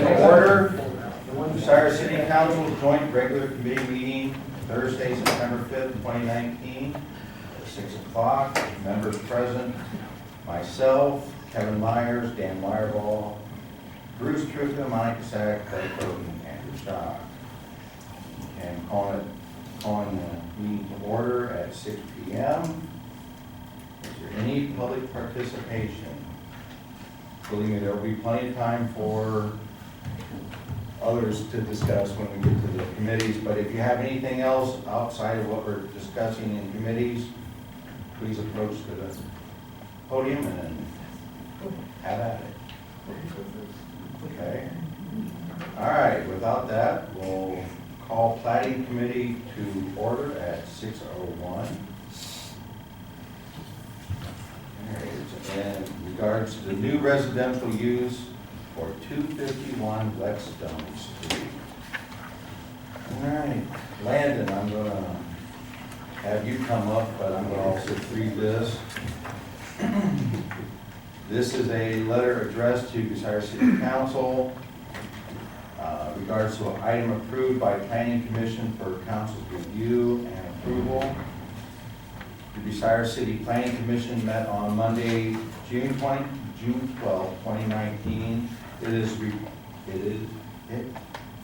to order. Bucyrus City Council joint regular committee meeting Thursday, September 5th, 2019 at 6 o'clock. Members present, myself, Kevin Myers, Dan Wireball, Bruce Truca, Monica Sack, Craig Bowden, Andrew Shaw. And calling the meeting to order at 6 p.m. Is there any public participation? Believe me, there will be plenty of time for others to discuss when we get to the committees, but if you have anything else outside of what we're discussing in committees, please approach to the podium and have at it. Okay. All right, without that, we'll call Platting Committee to order at 6:01. In regards to the new residential use for 251 Whetstone Street. All right, Landon, I'm going to have you come up, but I'm going to also read this. This is a letter addressed to Bucyrus City Council regards to an item approved by Planning Commission for Council's review and approval. The Bucyrus City Planning Commission met on Monday, June 12, 2019. It is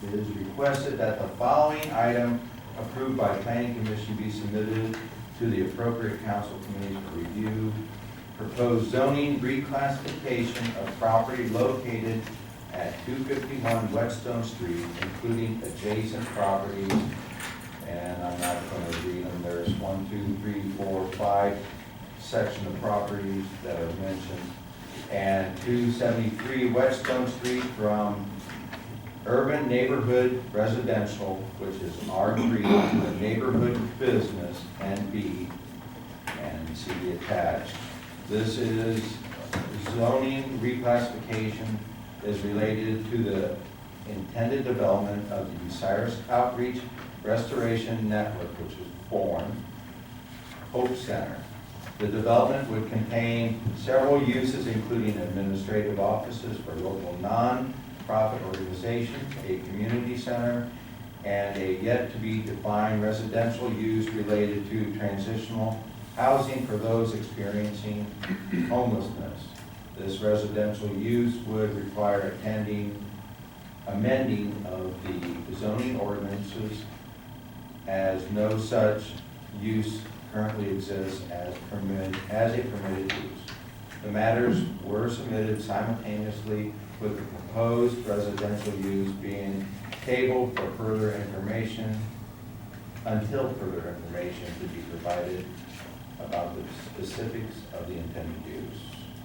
requested that the following item approved by Planning Commission be submitted to the appropriate council committees for review. Proposed zoning reclassification of property located at 251 Whetstone Street, including adjacent properties. And I'm not going to read them. There's 1, 2, 3, 4, 5 section of properties that are mentioned. And 273 Whetstone Street from urban neighborhood residential, which is R3, to a neighborhood business, NB, and see attached. This is zoning reclassification is related to the intended development of the Bucyrus Outreach Restoration Network, which is B.O.R.N. Hope Center. The development would contain several uses, including administrative offices for local non-profit organizations, a community center, and a yet-to-be-defined residential use related to transitional housing for those experiencing homelessness. This residential use would require amending of the zoning ordinances, as no such use currently exists as a permitted use. The matters were submitted simultaneously with the proposed residential use being tabled for further information until further information could be provided about the specifics of the intended use.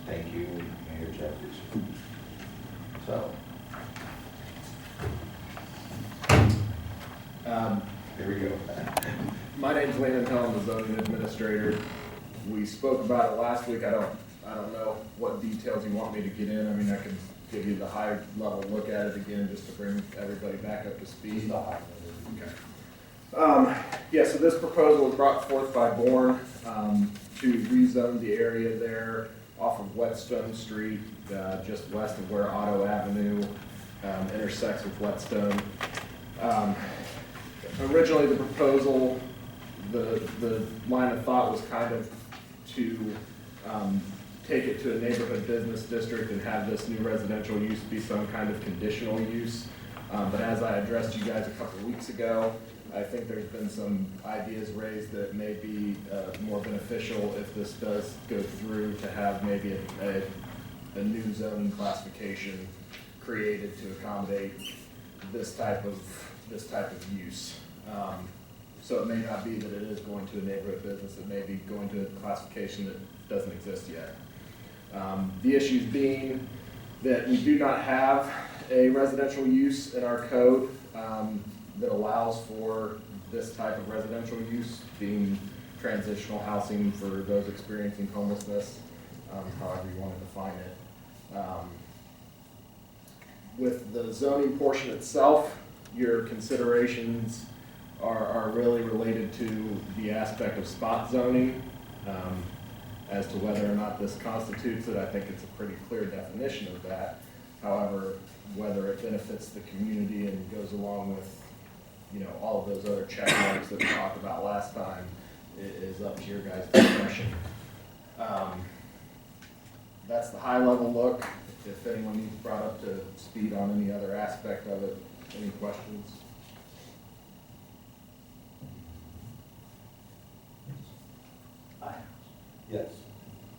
Thank you, Mayor Jeffries. So, here we go. My name's Landon Hill, I'm the zoning administrator. We spoke about it last week. I don't know what details you want me to get in. I mean, I can give you the high level look at it again just to bring everybody back up to speed. Okay. Yeah, so this proposal was brought forth by B.O.R.N. To rezone the area there off of Whetstone Street, just west of where Otto Avenue intersects with Whetstone. Originally, the proposal, the line of thought was kind of to take it to a neighborhood business district and have this new residential use be some kind of conditional use. But as I addressed you guys a couple of weeks ago, I think there's been some ideas raised that it may be more beneficial if this does go through to have maybe a new zone classification created to accommodate this type of use. So it may not be that it is going to a neighborhood business, it may be going to a classification that doesn't exist yet. The issues being that we do not have a residential use in our code that allows for this type of residential use, being transitional housing for those experiencing homelessness, however you want to define it. With the zoning portion itself, your considerations are really related to the aspect of spot zoning. As to whether or not this constitutes it, I think it's a pretty clear definition of that. However, whether it benefits the community and goes along with, you know, all of those other check marks that we talked about last time is up to your guys' discretion. That's the high level look. If anyone needs brought up to speed on any other aspect of it, any questions? Yes.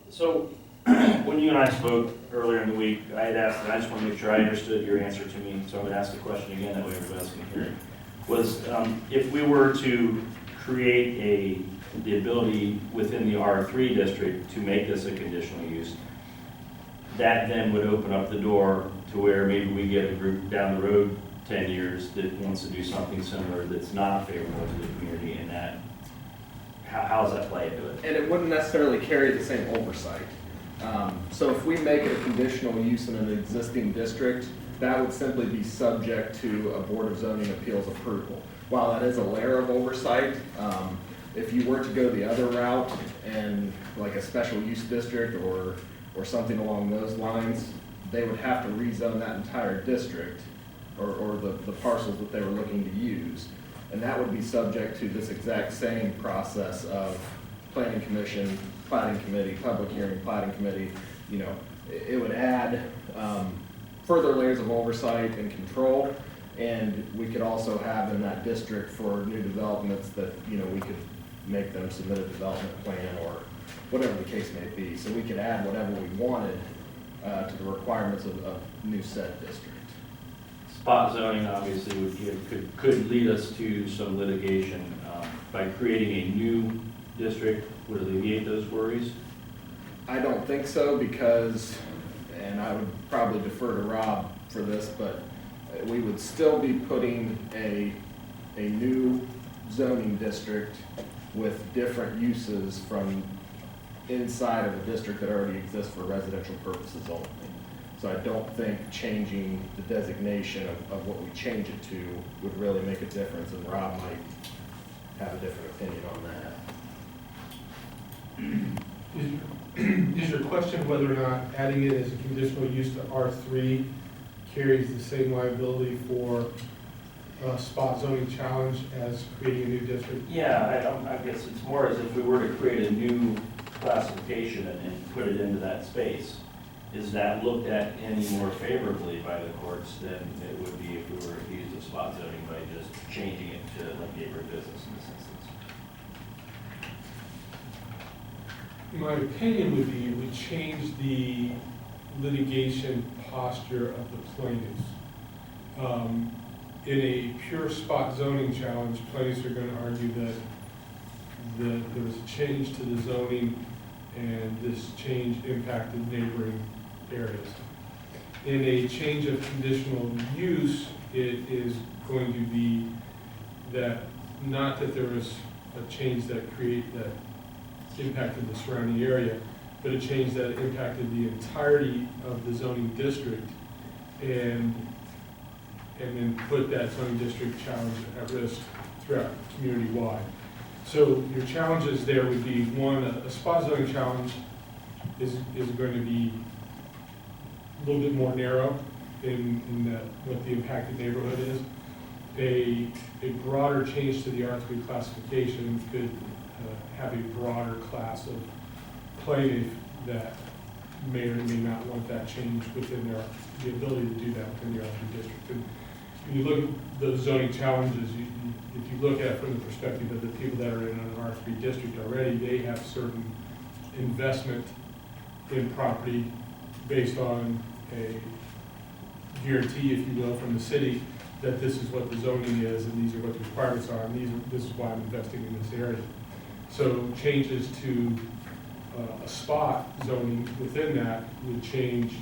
So, when you and I spoke earlier in the week, I had asked, and I just want to make sure I understood your answer to me, so I'm going to ask the question again, that way everybody else can hear it. Was, if we were to create the ability within the R3 district to make this a conditional use, that then would open up the door to where maybe we get a group down the road 10 years that wants to do something similar that's not favorable to the community, and that, how does that play into it? And it wouldn't necessarily carry the same oversight. So if we make it a conditional use in an existing district, that would simply be subject to a Board of Zoning Appeals approval. While that is a layer of oversight, if you were to go the other route and like a special use district or something along those lines, they would have to rezone that entire district or the parcels that they were looking to use. And that would be subject to this exact same process of Planning Commission, Platting Committee, public hearing, Platting Committee. You know, it would add further layers of oversight and control. And we could also have in that district for new developments that, you know, we could make them submit a development plan or whatever the case may be. So we could add whatever we wanted to the requirements of new said district. Spot zoning obviously could lead us to some litigation. By creating a new district, would alleviate those worries? I don't think so because, and I would probably defer to Rob for this, but we would still be putting a new zoning district with different uses from inside of a district that already exists for residential purposes only. So I don't think changing the designation of what we change it to would really make a difference, and Rob might have a different opinion on that. Is your question whether or not adding it as a conditional use to R3 carries the same liability for a spot zoning challenge as creating a new district? Yeah, I guess it's more as if we were to create a new classification and put it into that space. Is that looked at any more favorably by the courts than it would be if we were to use the spot zoning by just changing it to like neighborhood business in this instance? My opinion would be it would change the litigation posture of the plaintiffs. In a pure spot zoning challenge, plaintiffs are going to argue that there was a change to the zoning and this change impacted neighboring areas. In a change of conditional use, it is going to be that, not that there was a change that impacted the surrounding area, but a change that impacted the entirety of the zoning district and then put that zoning district challenge at risk throughout community-wide. So your challenges there would be, one, a spot zoning challenge is going to be a little bit more narrow in what the impacted neighborhood is. A broader change to the R3 classification could have a broader class of plaintiff that may or may not want that change within the ability to do that within the R3 district. And when you look at those zoning challenges, if you look at it from the perspective of the people that are in an R3 district already, they have certain investment in property based on a guarantee, if you will, from the city that this is what the zoning is and these are what the requirements are and this is why I'm investing in this area. So changes to a spot zoning within that would change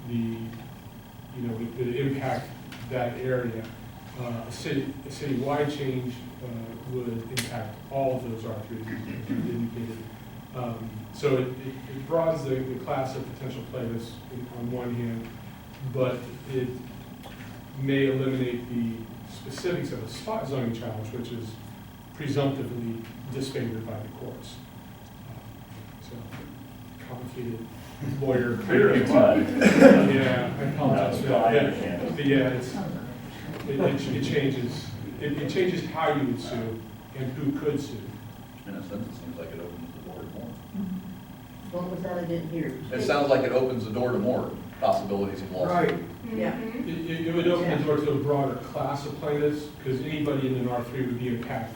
would impact that area. A citywide change would impact all of those R3s as you indicated. So it broadens the class of potential plaintiffs on one hand, but it may eliminate the specifics of a spot zoning challenge, which is presumptively disfavored by the courts. So complicated lawyer. Very good. Yeah, I apologize for No, I that. understand. But yeah, it changes, it changes how you would sue and who could sue. In a sense, it seems like it opens the door to more. What was that I didn't hear? It sounds like it opens the door to more possibilities of lawsuits. Right, yeah. It would open the door to a broader class of plaintiffs, because anybody in an R3 would be impacted.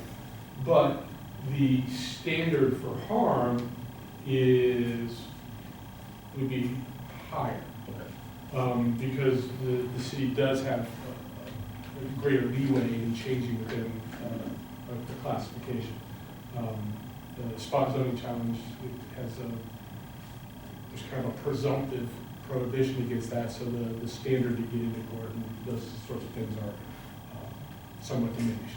But the standard for harm would be higher. Because the city does have a greater leeway in changing within the classification. The spot zoning challenge, it has there's kind of a presumptive prohibition against that, so the standard to get into court and those sorts of things are somewhat diminished.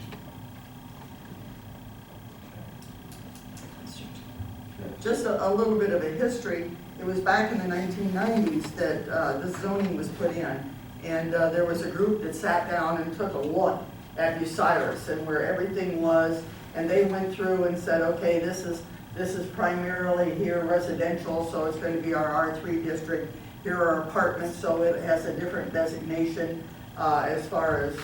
Just a little bit of a history. It was back in the 1990s that this zoning was put in. And there was a group that sat down and took a look at Bucyrus and where everything was. And they went through and said, okay, this is primarily here residential, so it's going to be our R3 district. Here are apartments, so it has a different designation as far as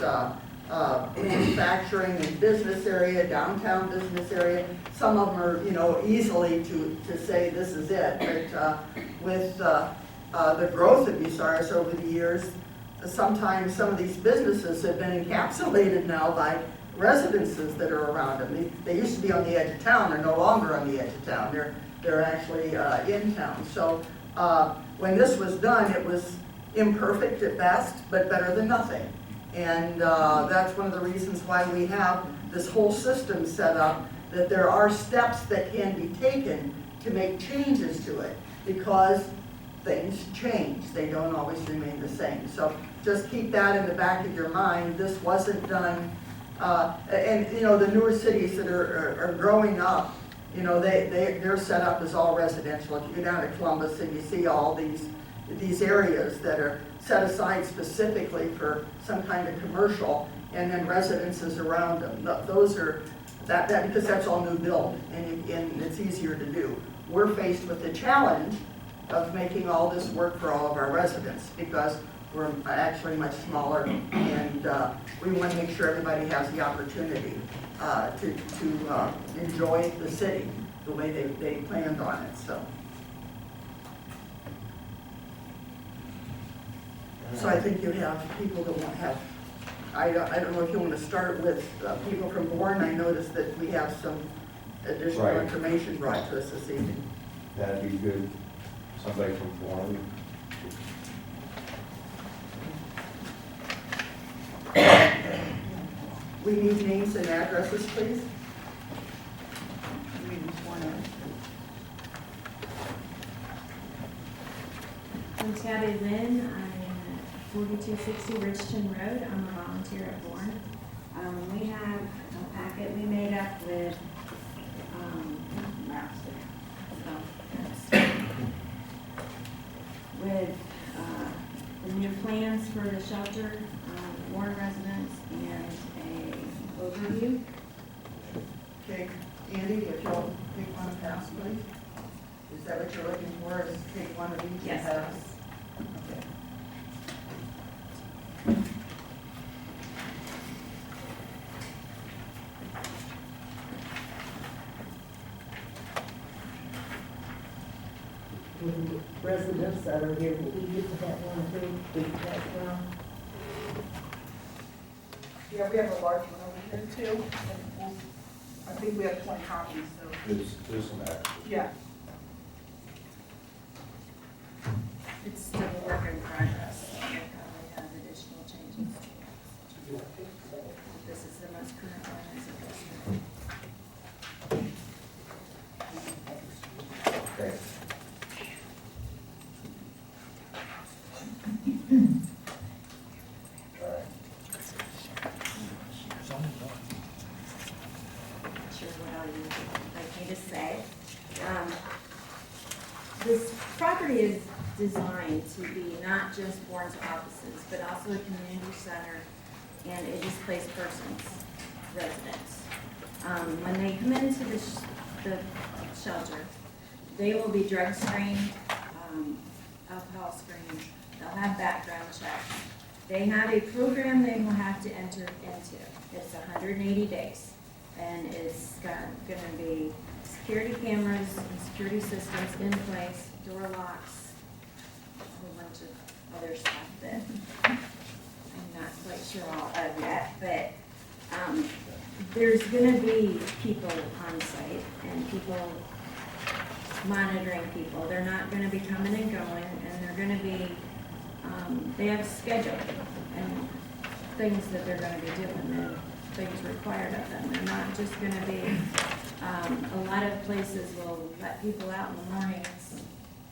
manufacturing and business area, downtown business area. Some of them are, easily to say this is it. But with the growth of Bucyrus over the years, sometimes some of these businesses have been encapsulated now by residences that are around them. They used to be on the edge of town. They're no longer on the edge of town. They're actually in town. So when this was done, it was imperfect at best, but better than nothing. And that's one of the reasons why we have this whole system set up, that there are steps that can be taken to make changes to it, because things change. They don't always remain the same. So just keep that in the back of your mind. This wasn't done, and the newer cities that are growing up, they're set up as all residential. If you go down to Columbus and you see all these areas that are set aside specifically for some kind of commercial, and then residences around them. Those are, that because that's all new build, and it's easier to do. We're faced with the challenge of making all this work for all of our residents, because we're actually much smaller, and we want to make sure everybody has the opportunity to enjoy the city the way they planned on it. So I think you have people that won't have, I don't know if you want to start with people from B.O.R.N. I noticed that we have some additional Right. information brought to us this evening. That'd be good. Somebody from B.O.R.N. We need names and addresses, please. We need sworn in. I'm Tabby Lynn. I'm at 4260 Richton Road. I'm a volunteer at B.O.R.N. We have a packet we made up with the new plans for the shelter, B.O.R.N. residents, and a overview. Okay, Andy, if you'll take one and pass, please. Is that what you're looking for, is take one of each and Yes. pass? Okay. With the residents that are here, will we get to have one too? We can pass around. Yeah, we have a large one over here too. And I think we have 20 copies, so, There's some extra. yeah. It's still a work in progress. So we'll probably have additional changes. This is the most current one as of yesterday. Okay. All right. Not sure what all you would like me to say. This property is designed to be not just B.O.R.N's offices, but also a community center and a displaced persons residence. When they come into the shelter, They will be drug screened, alcohol screened, they'll have background checks. They have a program they will have to enter into. It's 180 days, and it's gonna be security cameras and security systems in place, door locks, a whole bunch of other stuff that I'm not quite sure all of yet, but, there's gonna be people on site and people monitoring people. They're not gonna be coming and going, and they're gonna be, they have schedule and things that they're gonna be doing and things required of them. They're not just gonna be, a lot of places will let people out in the mornings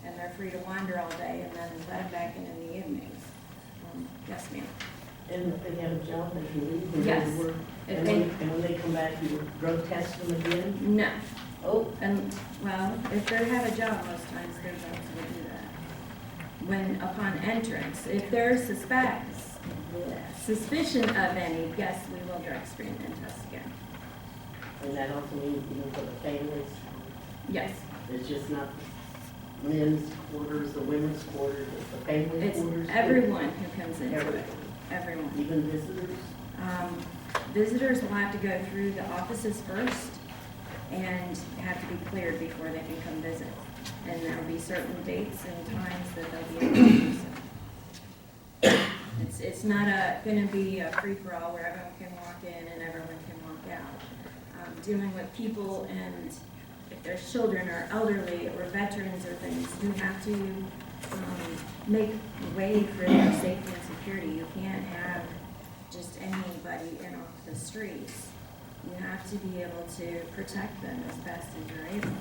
and they're free to wander all day and then let them back in the evenings. Yes, ma'am. And if they have a job, they can leave and go Yes. to work. If And they- when they come back, you drug test them again? No. Oh, And, well, if they have a job, most times their jobs will do that. When, upon entrance, if there suspects, suspicion of any, yes, we will drug screen and test again. and that also means, you know, for the families, Yes, it's just not men's quarters, the women's quarters, it's the family it's quarters. everyone who comes into it, Everyone, everyone. even visitors. Visitors will have to go through the offices first and have to be cleared before they can come visit. And there will be certain dates and times that they'll be able to do so. It's not gonna be a free-for-all where everyone can walk in and everyone can walk out. Dealing with people, and if there's children or elderly or veterans or things, you have to make way for their safety and security. You can't have just anybody in off the streets. You have to be able to protect them as best as you're able.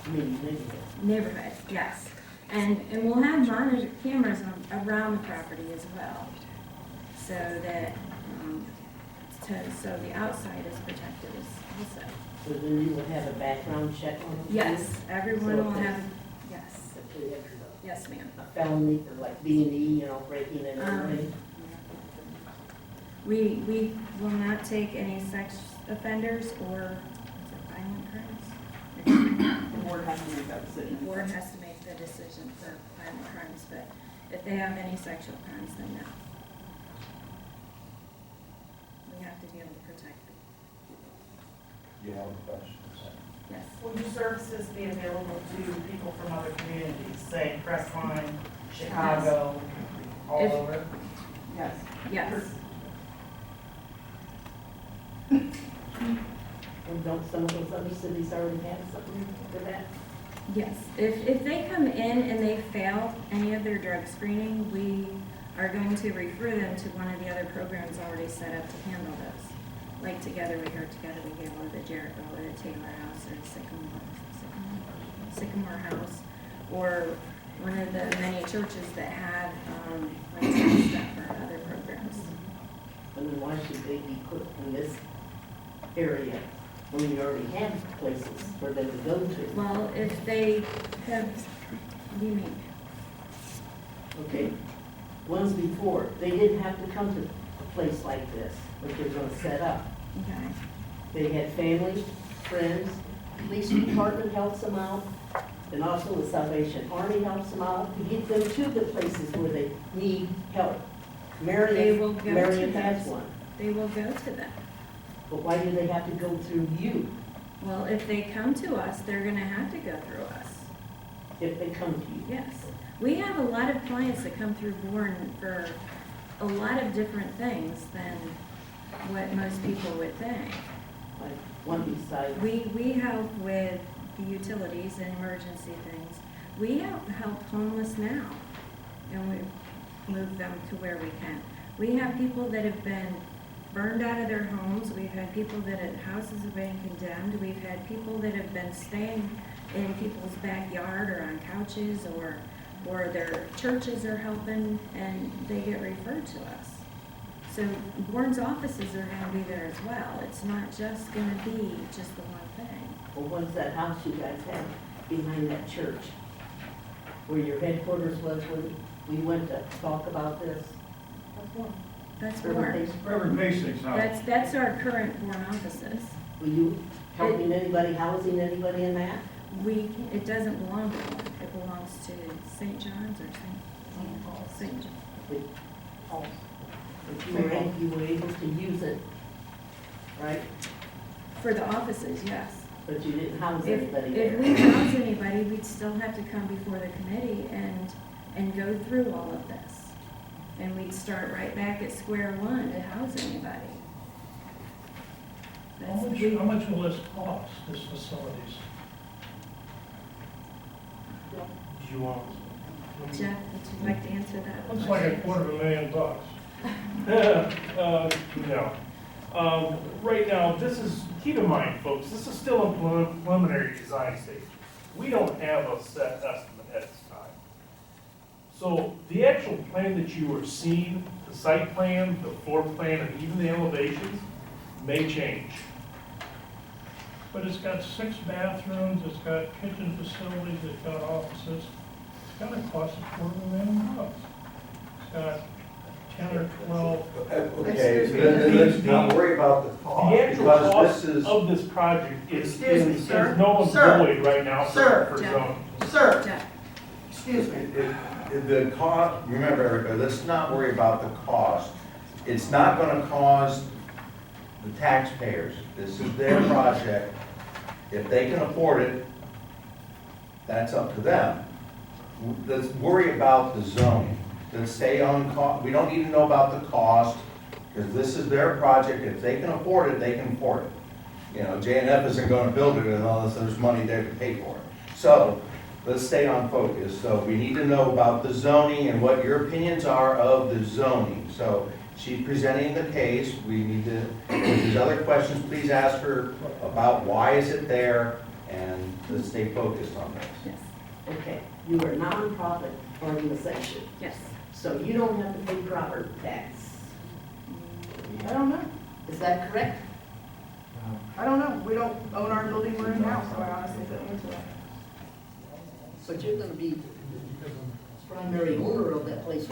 Maybe. Neighborhood, yes. And we'll have monitor cameras around the property as well, so that, so the outside is protected also. So then you will have a background check on them? Yes, everyone So will if have, yes, If they have yes, ma'am. a felony for like B&E, you know, breaking and entering. We will not take any sex offenders or violent crimes. The board has to make that decision. The board has to make the decision for violent crimes, but if they have any sexual crimes, then no. We have to be able to protect them, You have a question? yes. Will your services be available to people from other communities, say Crestline, Chicago, all If- over? Yes. Yes, And don't some of those other cities already have something for that? yes. If they come in and they fail any of their drug screening, we are going to refer them to one of the other programs already set up to handle those. Like Together We Hurt Together, we give or the Jericho or the Taylor House or Sycamore House, or one of the many churches that have, like stuff or other programs. And then why should they be put in this area when you already have places for them to go to? Well, if they have, what do you mean? Okay, ones before, they didn't have to come to a place like this, which they're gonna set up. Okay. They had family, friends, police department helps them out, and also the Salvation Army helps them out to get them to the places where they need help. They will go to Marion has those. one, They will go to them. but why do they have to go through you Well, if they come to us, they're gonna have to go through us. if they come to you? Yes. We have a lot of clients that come through B.O.R.N for a lot of different things than what most people would think. Like one beside, We help with the utilities and emergency things. We help homeless now, and we move them to where we can. We have people that have been burned out of their homes. We've had people that houses have been condemned. We've had people that have been staying in people's backyard or on couches, or their churches are helping, and they get referred to us. So B.O.R.N's offices are gonna be there as well. It's not just gonna be just the one thing. or what's that house you guys have behind that church? Where your headquarters was when we went to talk about this? That's Reverend B.O.R.N. Reverend Basics, That's our current B.O.R.N offices. Were you helping anybody, housing anybody in that? it doesn't belong to one, it belongs to St. John's or St. John. But you were able to use it, right? For the offices, yes. But you didn't house If anybody if there. we house anybody, we'd still have to come before the committee and go through all of this. And we'd start right back at square one to house anybody. How much will this cost, this facilities? Do you want? Jeff, would you like to answer that? Looks like $250,000. No. Right now, this is, keep in mind, folks, this is still a preliminary design stage. We don't have a set estimate at this time. So the actual plan that you are seeing, the site plan, the floor plan, and even the elevations may change. But it's got 6 bathrooms, it's got kitchen facilities, it's got offices. It's gotta cost $250,000. It's got 10 or 12. Okay, let's not worry about the cost, The actual because cost this is, of this project is Excuse me, sir. null and Sir. void right now Sir. for Jeff. zoning. Sir, Jeff, excuse me. the cost, remember everybody, let's not worry about the cost. It's not gonna cost the taxpayers. This is their project. If they can afford it, that's up to them. Let's worry about the zoning. Let's stay on we don't need to know about the cost, because this is their project. If they can afford it, they can afford it. You know, J&F isn't gonna build it unless there's money there to pay for it. So, let's stay on focus. So we need to know about the zoning and what your opinions are of the zoning. So she's presenting the case. We need to, if there's other questions, please ask her about why is it there, and let's stay focused on this. yes, Okay, you are a nonprofit organization, yes. so you don't have to pay property tax. I don't know. Is that correct? I don't know. We don't own our building we're in now, so I honestly couldn't answer that. But you're gonna be primary owner of that place.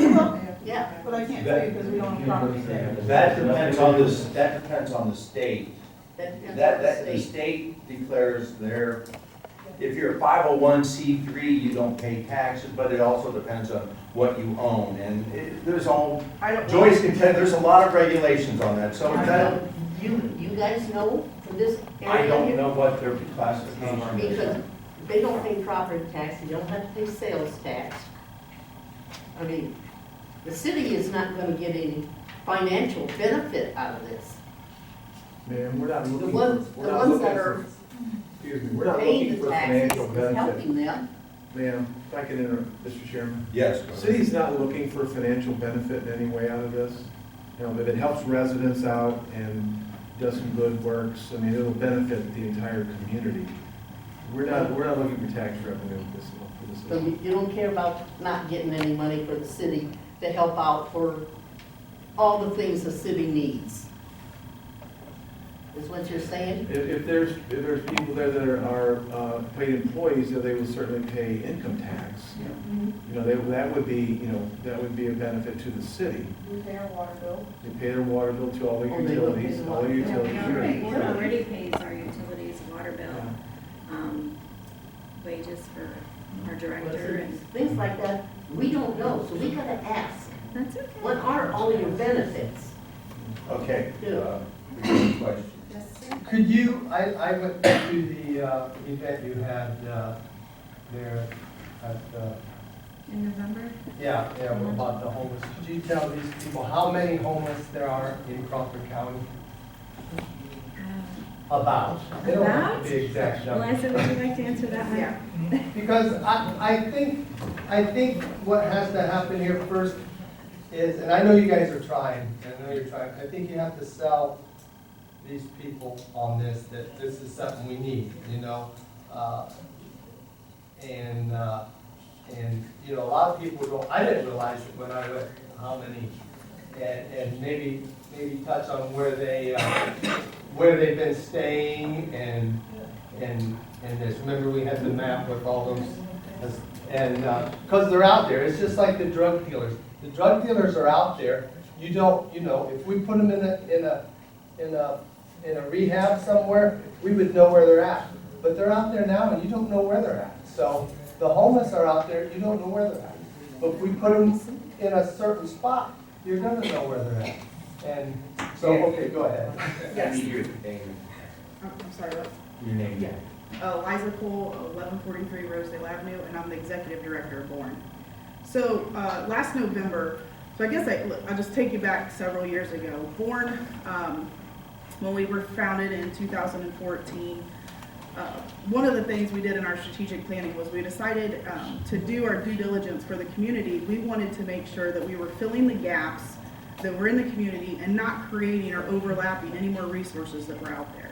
Yeah. But I can't tell you because we don't own property there. That depends on this, that depends on the state. That depends on That, the the state. state declares their, if you're a 501c3, you don't pay taxes, but it also depends on what you own. And there's all, I don't. Joyce can tell, there's a lot of regulations on that, so I that, know. You guys know from this area? I don't know what their classification is. Because they don't pay property tax, you don't have to pay sales tax. I mean, the city is not gonna get any financial benefit out of this. Ma'am, we're not The looking ones, for, the we're not ones that looking are for, excuse me, we're not paying looking the for taxes financial is benefit. helping them. Ma'am, if I can interrupt, Mr. Chairman. Yes. The city's not looking for financial benefit in any way out of this. You know, if it helps residents out and does some good works, I mean, it'll benefit the entire community. We're not looking for tax revenue for this. So you don't care about not getting any money for the city to help out for all the things the city needs? Is what you're saying? If there's people there that are paid employees, they will certainly pay income tax. You know, that would be a benefit to the city. We pay our water bill. They pay their water bill to all the Oh, they will pay utilities, the all the water bill. utilities. Yeah, Sure, Board sure. already pays our utilities, water bill, wages for our director, and Things like that, we don't know, so we gotta ask, that's okay. what are all your benefits? Okay. Yeah. Question. Yes, sir. Could you, I went to the event you had there at, In November? yeah, about the homeless. Could you tell these people how many homeless there are in Crawford County? About. They don't have to be exact number. Eliza, would you like to answer that one? Yeah. Because I think what has to happen here first is, and I know you guys are trying, I think you have to sell these people on this, that this is something we need, you know? And, you know, a lot of people don't, I didn't realize it when I read how many, and maybe touch on where they've been staying and this. Remember, we had the map with all those, and, because they're out there, it's just like the drug dealers. The drug dealers are out there. You don't, you know, if we put them in a rehab somewhere, we would know where they're at. but they're out there now and you don't know where they're at. So the homeless are out there, you don't know where they're at. But if we put them in a certain spot, you're gonna know where they're at. And so, okay, go ahead. Yes. Your name. I'm sorry, what? Your name. Yeah. Liza Cole, 1143 Rosedale Avenue, and I'm the executive director of B.O.R.N. So, last November, so I guess I'll just take you back several years ago. B.O.R.N, when we were founded in 2014, one of the things we did in our strategic planning was we decided to do our due diligence for the community. We wanted to make sure that we were filling the gaps that were in the community and not creating or overlapping any more resources that were out there.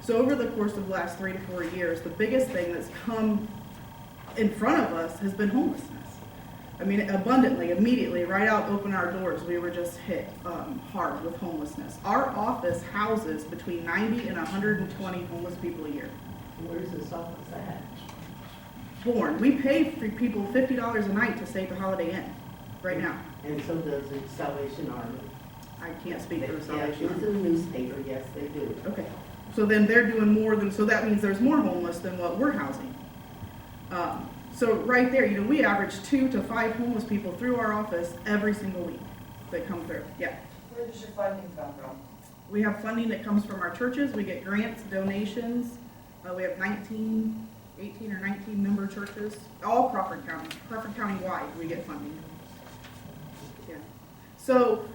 So over the course of the last 3 to 4 years, the biggest thing that's come in front of us has been homelessness. I mean, abundantly, immediately, right out, open our doors, we were just hit hard with homelessness. Our office houses between 90 and 120 homeless people a year. Where's this office at? B.O.R.N. We pay for people $50 a night to stay at the Holiday Inn right now. And so does the Salvation Army. I can't speak for the Yeah, Salvation it's Army. in the newspaper, yes, they do. Okay, so then they're doing more than, so that means there's more homeless than what we're housing. So right there, you know, we average 2 to 5 homeless people through our office every single week that come through, yeah. Where does your funding come from? We have funding that comes from our churches, we get grants, donations, we have 18 or 19 member churches, all Crawford County wide, we get funding. Yeah. So,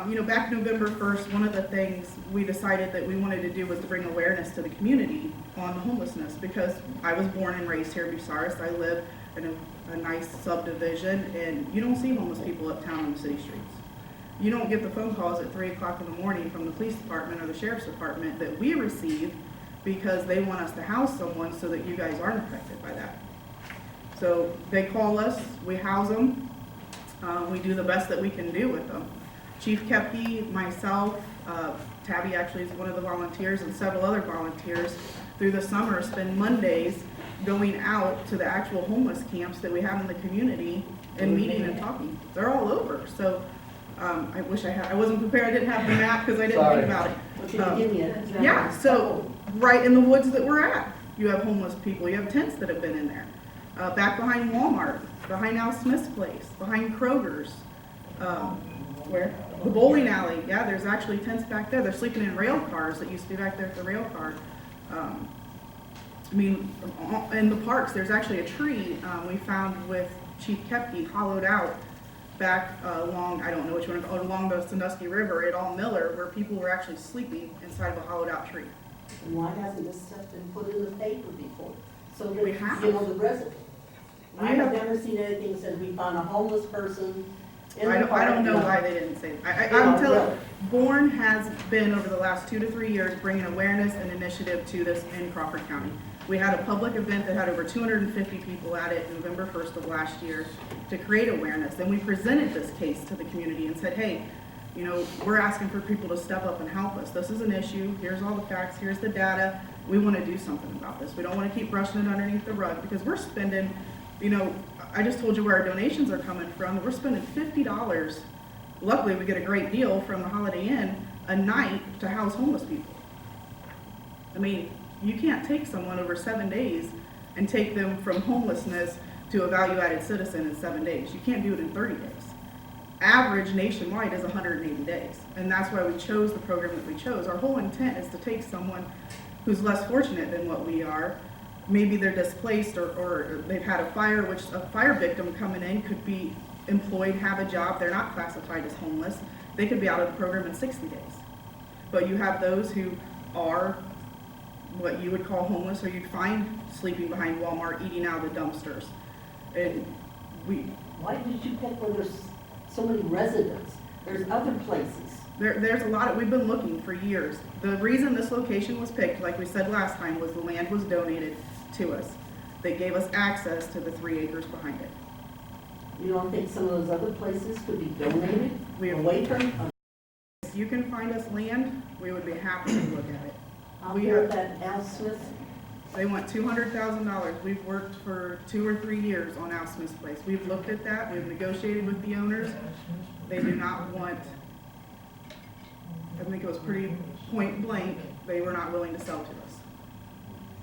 you know, back November 1st, one of the things we decided that we wanted to do was to bring awareness to the community on the homelessness, because I was born and raised here in Bucyrus. I live in a nice subdivision, and you don't see homeless people uptown on the city streets. You don't get the phone calls at 3 o'clock in the morning from the police department or the sheriff's department that we receive because they want us to house someone so that you guys aren't affected by that. So they call us, we house them, we do the best that we can do with them. Chief Kepke, myself, Tabby actually is one of the volunteers, and several other volunteers through the summer spend Mondays going out to the actual homeless camps that we have in the community and meeting and talking. They're all over. So I wish I wasn't prepared. I didn't have the map because I didn't think about it. Well, can you give me a? Yeah, so right in the woods that we're at, you have homeless people. You have tents that have been in there. Back behind Walmart, behind Al Smith's place, behind Kroger's. Where? The bowling alley. Yeah, there's actually tents back there. They're sleeping in rail cars that used to be back there at the rail car. I mean, in the parks, there's actually a tree we found with Chief Kepke hollowed out back along, I don't know which one, along the Sandusky River at All Miller, where people were actually sleeping inside of a hollowed out tree. And why hasn't this stuff been put in the paper before? So that, We have. you know, the residents. We I have have. never seen anything that said we found a homeless person in I the park. don't know No. why they didn't say that. No, I'm telling, really. B.O.R.N. has been over the last 2 to 3 years bringing awareness and initiative to this in Crawford County. We had a public event that had over 250 people at it November 1st of last year to create awareness. And we presented this case to the community and said, hey, you know, we're asking for people to step up and help us. This is an issue. Here's all the facts. Here's the data. We want to do something about this. We don't want to keep brushing it underneath the rug because we're spending, you know, I just told you where our donations are coming from. We're spending $50. Luckily, we get a great deal from the Holiday Inn a night to house homeless people. I mean, you can't take someone over 7 days and take them from homelessness to a value-added citizen in 7 days. You can't do it in 30 days. Average nationwide is 180 days, and that's why we chose the program that we chose. Our whole intent is to take someone who's less fortunate than what we are. Maybe they're displaced or they've had a fire, which a fire victim coming in could be employed, have a job. They're not classified as homeless. They could be out of the program in 60 days. But you have those who are what you would call homeless, or you'd find sleeping behind Walmart, eating out of the dumpsters. And Why did you pick where there's so many residents? There's other places. There's a lot we've been looking for years. The reason this location was picked, like we said last time, was the land was donated to us. They gave us access to the 3 acres behind it. You don't think some of those other places could be donated We have, away from? if you can find us land, we would be happy to look at it. Out We there have- at Al Smith, They want $200,000. We've worked for 2 or 3 years on Al Smith's place. We've looked at that. We've negotiated with the owners. They do not want, I think it was pretty point blank, they were not willing to sell to us.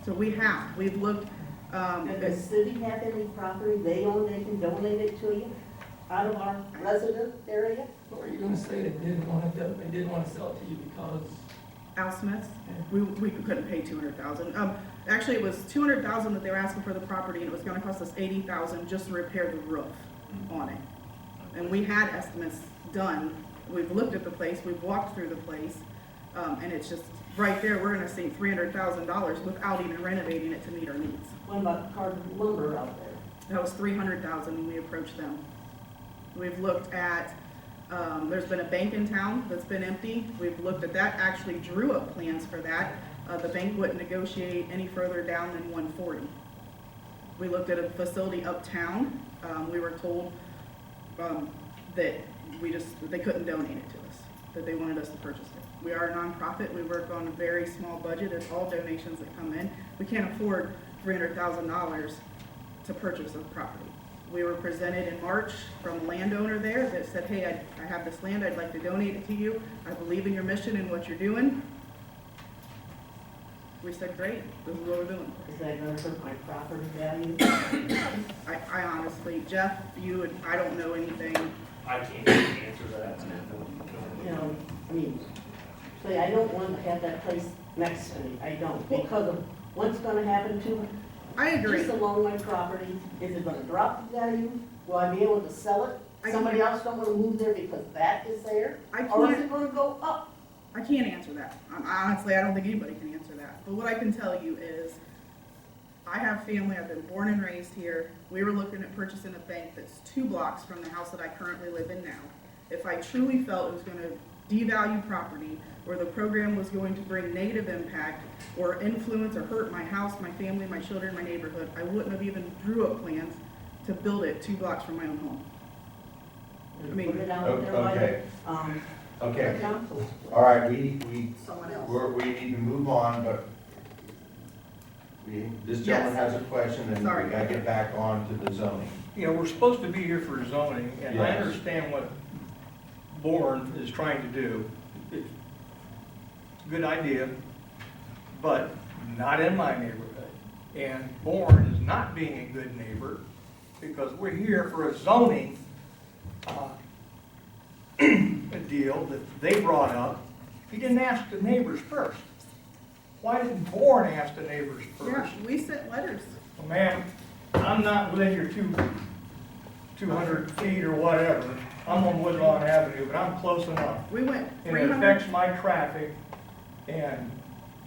So we've looked, Does the city have any property they own, they can donate it to you out of our resident area? What were you gonna say, they didn't wanna sell it to you because? Al Smith's, we couldn't pay 200,000. Actually, it was 200,000 that they were asking for the property, and it was gonna cost us 80,000 just to repair the roof on it. And we had estimates done, we've looked at the place, we've walked through the place, and it's just, right there, we're gonna save $300,000 without even renovating it to meet our needs. What about cardboard lumber out there? That was 300,000 when we approached them. We've looked at, there's been a bank in town that's been empty. We've looked at that, actually drew up plans for that. The bank wouldn't negotiate any further down than 140. We looked at a facility uptown. We were told that they couldn't donate it to us, that they wanted us to purchase it. We are a nonprofit. We work on a very small budget. It's all donations that come in. We can't afford $300,000 to purchase a property. We were presented in March from a landowner there that said, hey, I have this land, I'd like to donate it to you. I believe in your mission and what you're doing. We said, great, this is what we're doing. Is that gonna hurt my property value? I honestly, Jeff, I don't know anything. I can't answer that. You know, I mean, say, I don't want to have that place next to me. I don't, because of what's gonna happen to it. I agree. Just along my property, is it gonna drop the value? Will I be able to sell it? Somebody else don't wanna move there because that is there? Or is it gonna go up? I can't answer that. Honestly, I don't think anybody can answer that. But what I can tell you is, I have family, I've been born and raised here. We were looking at purchasing a bank that's 2 blocks from the house that I currently live in now. If I truly felt it was gonna devalue property, or the program was going to bring negative impact, or influence or hurt my house, my family, my children, my neighborhood, I wouldn't have even drew up plans to build it 2 blocks from my own home. I mean, Put it out there by Okay. the, Okay, council. all right, we need to move on, but this gentleman has a question, and we Sorry. gotta get back on to the zoning. You know, we're supposed to be here for zoning, and I Yes. understand what B.O.R.N is trying to do. It's a good idea, but not in my neighborhood. And B.O.R.N is not being a good neighbor, because we're here for a zoning a deal that they brought up. He didn't ask the neighbors first. Why didn't B.O.R.N ask the neighbors yeah, first? we sent letters. Well, ma'am, I'm not within your 200 feet or whatever. I'm on Woodlawn Avenue, but I'm close enough. We went And it 300. affects my traffic, and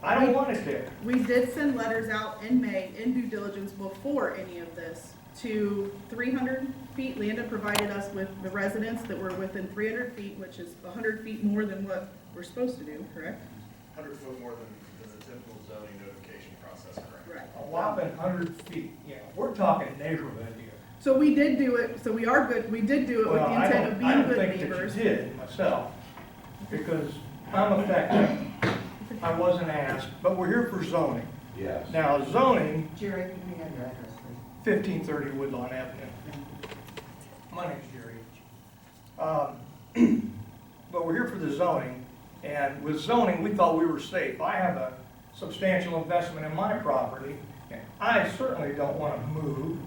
I don't want it there. We did send letters out in May, in due diligence, before any of this, to 300 feet. Leanda provided us with the residents that were within 300 feet, which is 100 feet more than what we're supposed to do, correct? 100 foot more than the typical zoning notification process, correct? Right. A whopping 100 feet, we're talking neighborhood here. So we did do it, so we are good, we did do it with Well, the I intent of don't being good think neighbors. that you did myself, because I'm affected. I wasn't asked, but we're here for zoning. Yes. Now, zoning, Jerry, give me your address, please. 1530 Woodlawn Avenue. My name's Jerry. But we're here for the zoning, and with zoning, we thought we were safe. I have a substantial investment in my property, and I certainly don't want to move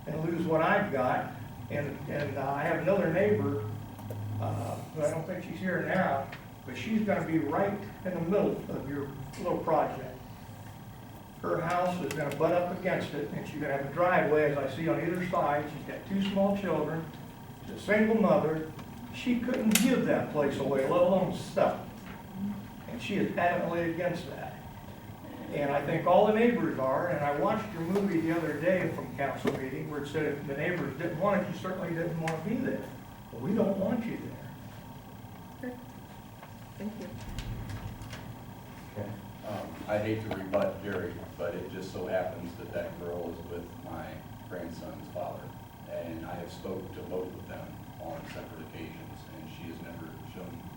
and lose what I've got. And I have another neighbor, who I don't think she's here now, but she's gonna be right in the middle of your little project. Her house is gonna butt up against it, and she's gonna have a driveway, as I see on either side. She's got 2 small children, she's a single mother. She couldn't give that place away, let alone sell it. And she is adamantly against that. And I think all the neighbors are, and I watched your movie the other day from council meeting where it said if the neighbors didn't want it, you certainly didn't want to be there. But we don't want you there. Thank you. Okay. I hate to rebut Jerry, but it just so happens that that girl is with my grandson's father. And I have spoken to both of them on separate occasions, and she has never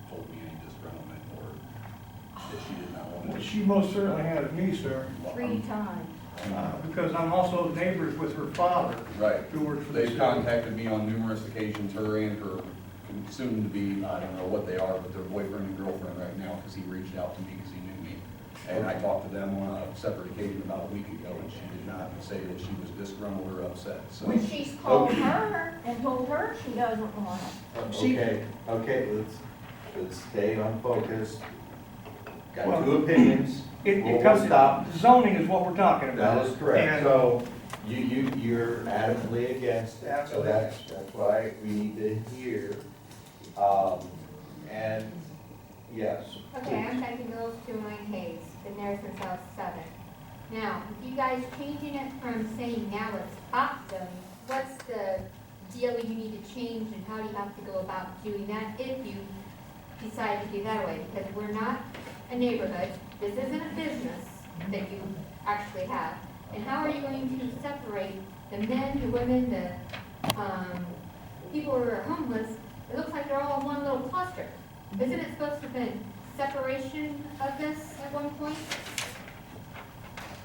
told me any disgruntlement or that she did not want Well, to. she most certainly has me, sir, 3 times. because I'm also neighbors with her father. Right. Who works for the They've city. contacted me on numerous occasions, her and her soon to be, I don't know what they are, but they're boyfriend and girlfriend right now, because he reached out to me because he knew me. And I talked to them on a separate occasion about a week ago, and she did not say that she was disgruntled or upset, so. When she's called her and told her she doesn't want it. Okay, let's stay on focus. Got Well, two opinions. It We'll comes, stop. zoning is what we're talking about. That is correct. And- So you're adamantly against it. So Absolutely. that's why we need to hear. And yes. Okay, I'm Becky Mills, 209 Hayes, been there since I was 7. Now, if you guys changing it from saying now it's spot zoning, what's the deal you need to change and how do you have to go about doing that if you decide to do that way? Because we're not a neighborhood, this isn't a business that you actually have. And how are you going to separate the men, the women, the people who are homeless? It looks like they're all in one little cluster. Isn't it supposed to have been separation of this at one point?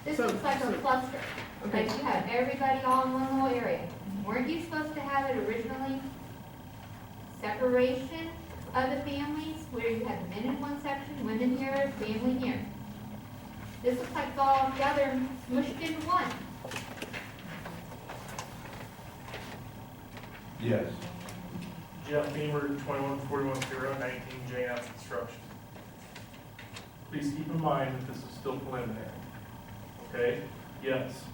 This So- looks like a so- cluster, Okay. like you have everybody all in one little area. Weren't you supposed to have it originally? Separation of the families, where you had men in one section, women here, family here. This looks like it's all together, smushed into one. Yes. Jeff Beamer, 214110, 19 J.F. Construction. Please keep in mind that this is still preliminary. Okay? Yes.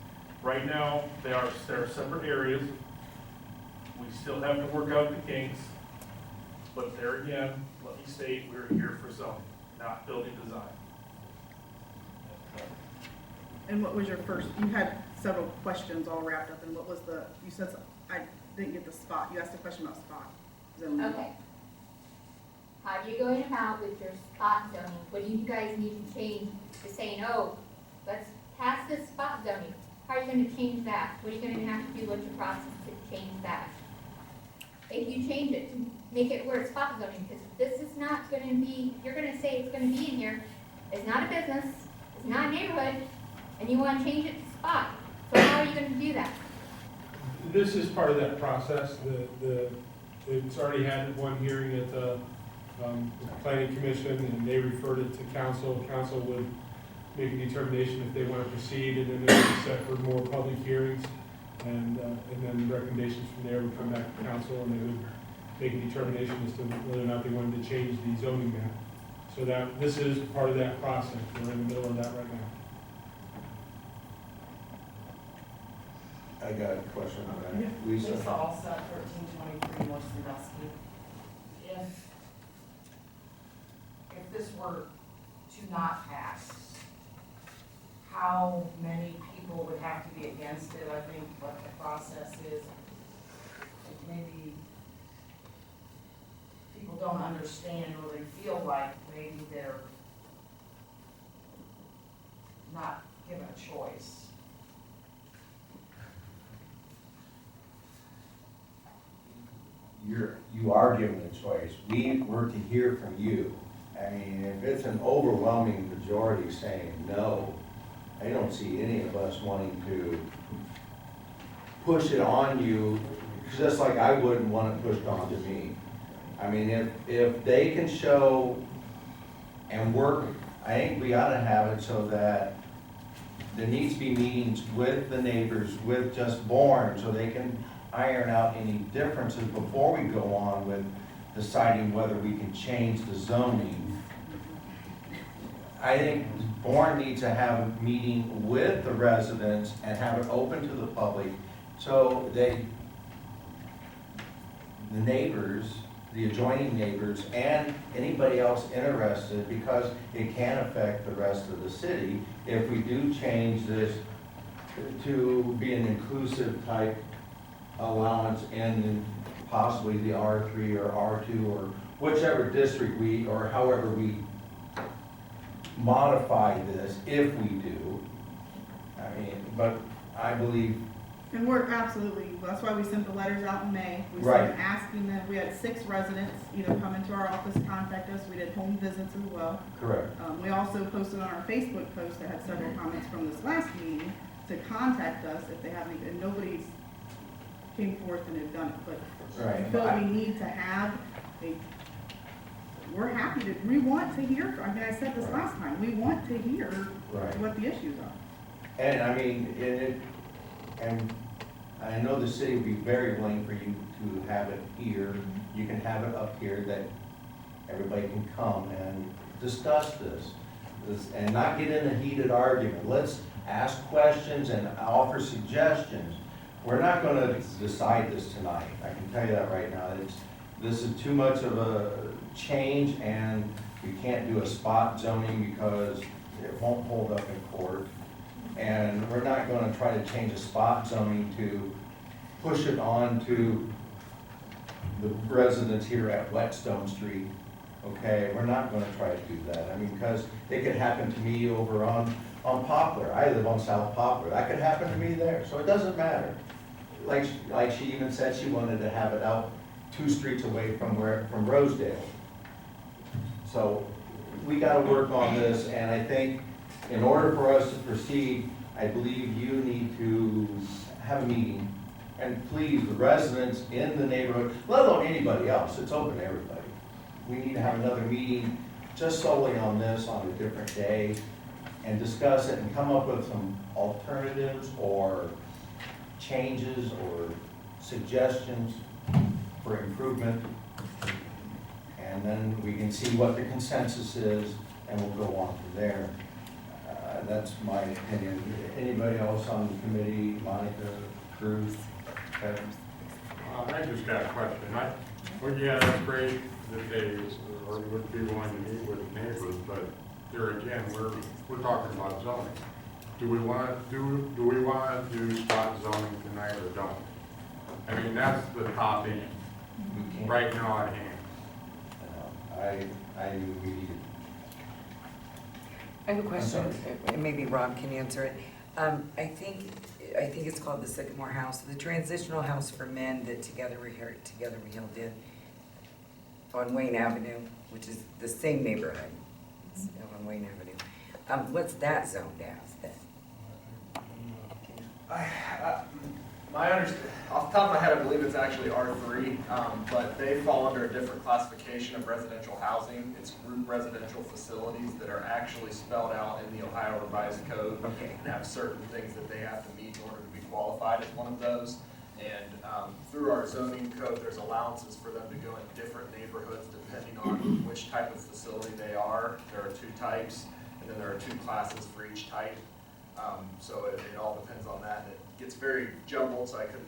Right now, there are separate areas. We still have to work out the kinks. But there again, let me state, we're here for zoning, not building design. And what was your first, you had several questions all wrapped up, and what was the, you said, I didn't get the spot, you asked a question about spot zoning. Okay. How do you go about with your spot zoning? What do you guys need to change to saying, oh, let's pass this spot zoning? How are you gonna change that? What are you gonna have to do? What's your process to change that? If you change it, to make it where it's spot zoning, because this is not gonna be, you're gonna say it's gonna be in here. It's not a business, it's not a neighborhood, and you wanna change it to spot. So how are you gonna do that? This is part of that process. It's already had one hearing at the planning commission, and they referred it to council. Council would make a determination if they want to proceed, and then they would set for more public hearings. And then the recommendations from there would come back to council, and they would make a determination as to whether or not they wanted to change the zoning map. So this is part of that process. We're in the middle of that right now. I got a question on that. Yeah. Lisa? Lisa Alstott, 1323 North Sandusky. If this were to not pass, how many people would have to be against it? I think what the process is, maybe people don't understand, or they feel like maybe they're not given a choice. You are given a choice. We were to hear from you. I mean, if it's an overwhelming majority saying no, I don't see any of us wanting to push it on you, just like I wouldn't want it pushed on to me. I mean, if they can show and work, I think we ought to have it so that there needs to be meetings with the neighbors, with just B.O.R.N, so they can iron out any differences before we go on with deciding whether we can change the zoning. I think B.O.R.N needs to have a meeting with the residents and have it open to the public, so the neighbors, the adjoining neighbors, and anybody else interested, because it can affect the rest of the city if we do change this to be an inclusive type allowance in possibly the R3 or R2 or whichever district or however we modify this, if we do. I mean, but I believe. And we're absolutely, that's why we sent the letters out in May. We Right. sent asking them, we had 6 residents either come into our office, contact us, we did home visits as well. Correct. We also posted on our Facebook post that had several comments from this last meeting to contact us if they have any, and nobody's came forth and have done it, but Right. I feel we need to have a we're happy to, we want to hear, I mean, I said this last time, we want to hear Right. what the issues are. And I mean, and I know the city would be very willing for you to have it here. You can have it up here that everybody can come and discuss this and not get in a heated argument. Let's ask questions and offer suggestions. We're not gonna decide this tonight. I can tell you that right now. This is too much of a change, and we can't do a spot zoning because it won't hold up in court. And we're not gonna try to change a spot zoning to push it on to the residents here at Whetstone Street. Okay, we're not gonna try to do that. I mean, because it could happen to me over on Poplar. I live on South Poplar. That could happen to me there, so it doesn't matter. Like she even said, she wanted to have it out 2 streets away from Rosedale. So we gotta work on this, and I think in order for us to proceed, I believe you need to have a meeting. And please, the residents in the neighborhood, let alone anybody else, it's open to everybody. We need to have another meeting just solely on this on a different day and discuss it and come up with some alternatives or changes or suggestions for improvement. And then we can see what the consensus is, and we'll go on from there. That's my opinion. Anybody else on the committee? Monica, Cruz, Kevin? I just got a question. Well, yeah, that's great that they would be willing to meet with the neighbors, but there again, we're talking about zoning. Do we want to do spot zoning tonight or don't? I mean, that's the topic right now at hand. I we need I have a question, and maybe Rob can answer it. I think it's called the Sycamore House, the transitional house for men that Together We Heal did on Wayne Avenue, which is the same neighborhood. It's on Wayne Avenue. What's that zoned as then? Off the top of my head, I believe it's actually R3, but they fall under a different classification of residential housing. It's group residential facilities that are actually spelled out in the Ohio Revised Code and have certain things that they have to meet in order to be qualified as one of those. And through our zoning code, there's allowances for them to go in different neighborhoods depending on which type of facility they are. There are 2 types, and then there are 2 classes for each type. So it all depends on that. And it gets very jumbled, so I couldn't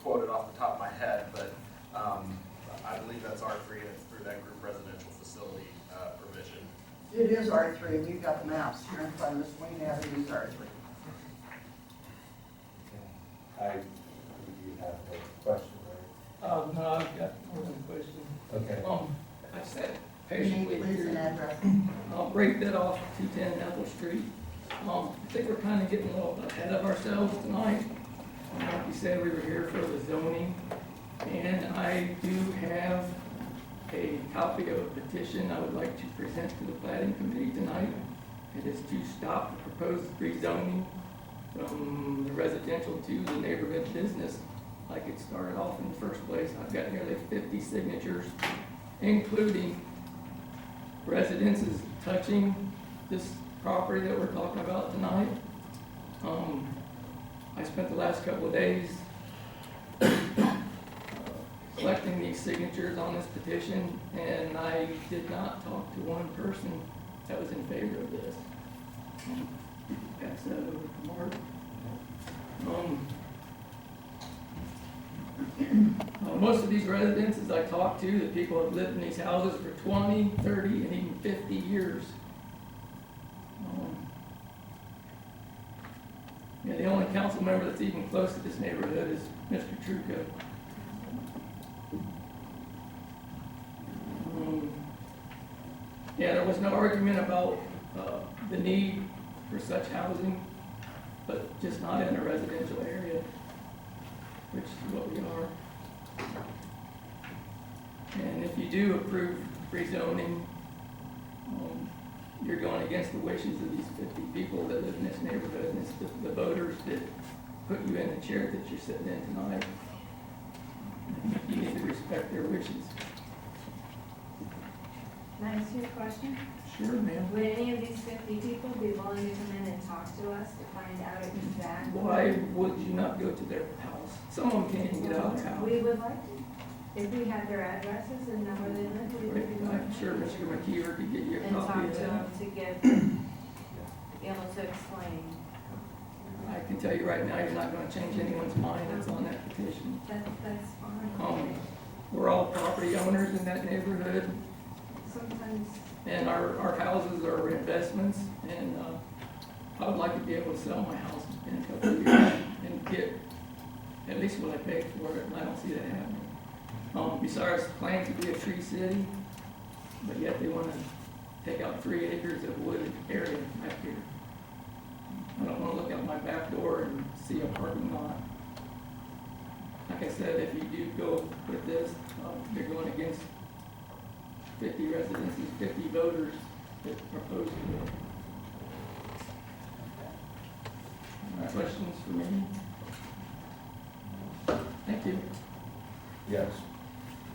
quote it off the top of my head, but I believe that's R3, and it's through that group residential facility provision. It is R3, we've got the maps here in front of us, Wayne Avenue is R3. you have a question, right? No, I've got more than a question. Okay. I sat Name, patiently please, and here. address. I'll break that off, 210 Apple Street. I think we're kind of getting a little ahead of ourselves tonight. Like you said, we were here for the zoning, and I do have a copy of a petition I would like to present to the Platting Committee tonight. It is to stop the proposed rezoning from the residential to the neighborhood business, like it started off in the first place. I've got nearly 50 signatures, including residences touching this property that we're talking about tonight. I spent the last couple of days collecting these signatures on this petition, and I did not talk to one person that was in favor of this. Pass that over to Mark. Most of these residences I talked to, the people have lived in these houses for 20, 30, and even 50 years. Yeah, the only council member that's even close to this neighborhood is Mr. Trucco. Yeah, there was no argument about the need for such housing, but just not in a residential area, which is what we are. And if you do approve rezoning, you're going against the wishes of these 50 people that live in this neighborhood, and it's the voters that put you in the chair that you're sitting in tonight. You need to respect their wishes. Can I ask you a question? Sure, ma'am. Would any of these 50 people be willing to come in and talk to us to find out exactly? Why would you not go to their house? Some of them can't even get out of their house. We would like to. If we had their addresses and know where they live, we would be I'm sure Mr. McKeever could get you a and talk copy to of that. them to get, be able to explain. I can tell you right now, you're not gonna change anyone's mind that's on that petition. That's fine. We're all property owners in that neighborhood, Sometimes, and our houses are investments, and, I would like to be able to sell my house in a couple of years and get at least what I paid for it, and I don't see that happening. Bucyrus claims to be a tree city, but yet they wanna take out 3 acres of wooded area back here. I don't wanna look out my back door and see a parking lot. Like I said, if you do go with this, you're going against 50 residents and 50 voters that proposed it. Any questions for me? Thank you. Yes.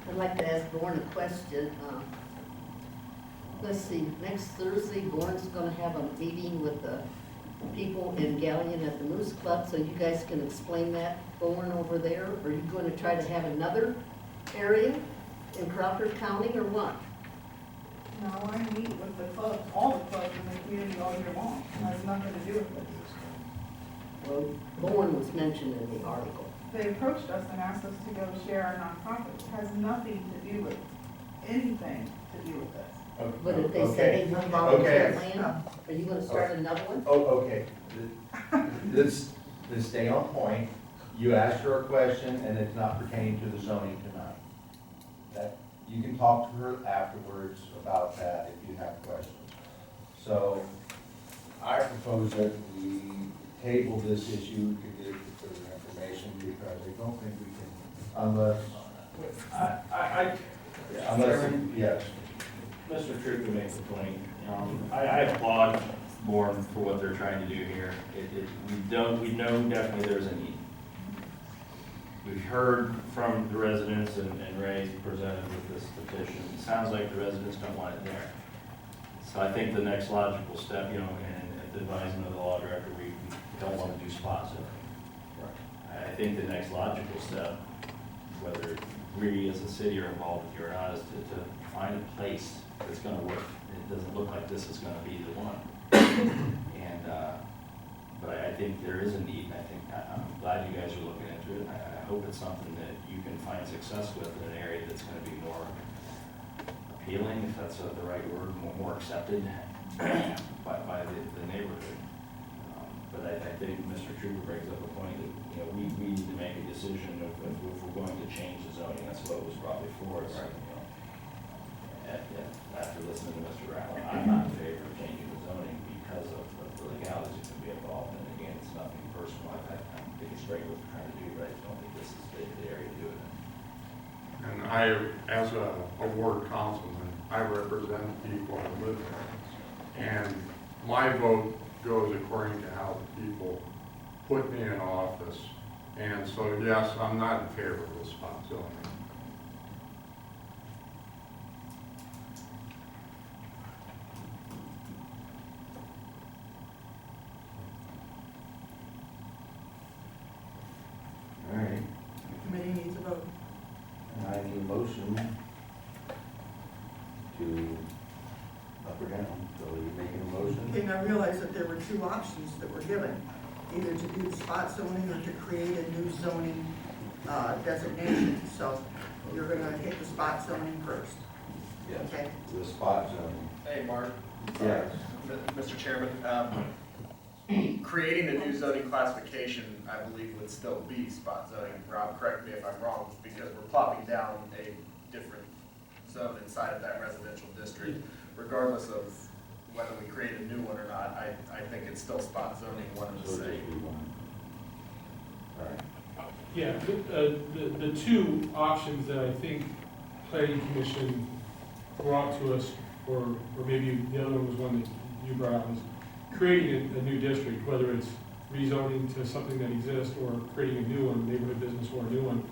I'd like to ask B.O.R.N a question. Let's see, next Thursday, B.O.R.N's gonna have a meeting with the people in Galleon at the Moose Club, so you guys can explain that, B.O.R.N over there? Are you gonna try to have another area in Krauter County or what? No, I meet with the clubs, all the clubs in the community all year long. It has nothing to do with this. Well, B.O.R.N was mentioned in the article. They approached us and asked us to go share our nonprofit. It has nothing to do with, anything to do with this. But if they Okay. say they want volunteer Okay. land, are you gonna start another one? Oh, okay. Let's stay on point. You asked her a question and it's not pertaining to the zoning tonight. That, you can talk to her afterwards about that if you have questions. So I propose that we table this issue to get further information because I don't think we can, unless, yes. Mr. Trooper makes a point. I applaud B.O.R.N for what they're trying to do here. We know definitely there's a need. We've heard from the residents and Ray presented with this petition. It sounds like the residents don't want it there. So I think the next logical step, and at the advisement of the law director, we don't want to do spot zoning. I think the next logical step, whether we as a city are involved with you or not, is to find a place that's gonna work. It doesn't look like this is gonna be the one. And, but I think there is a need, and I think, I'm glad you guys are looking into it. I hope it's something that you can find success with in an area that's gonna be more appealing, if that's the right word, more accepted by the neighborhood. But I think Mr. Trooper brings up a point that, we need to make a decision if we're going to change the zoning. That's what was brought before us. After listening to Mr. Rattle, I'm not in favor of changing the zoning because of the legalities that can be involved. And again, it's nothing personal. I think it's great what we're trying to do, but I don't think this is the area to do it in. And I, as a ward councilman, I represent people that live there. And my vote goes according to how the people put me in office. And so, yes, I'm not in favor of the spot zoning. All right. The committee needs a vote. And I need a motion to up or down. So are you making a motion? And I realized that there were 2 options that were given, either to do the spot zoning or to create a new zoning designation. So you're gonna hit the spot zoning first. Yes. Okay. The spot zoning. Hey, Mark. Yes. Mr. Chairman, creating a new zoning classification, I believe, would still be spot zoning. Rob, correct me if I'm wrong, because we're plopping down a different zone inside of that residential district. Regardless of whether we create a new one or not, I think it's still spot zoning, one and the So just same. be one. All right. Yeah, the 2 options that I think Planning Commission brought to us, or maybe the other one was one that you brought out, was creating a new district, whether it's rezoning to something that exists or creating a new one, neighborhood business or a new one,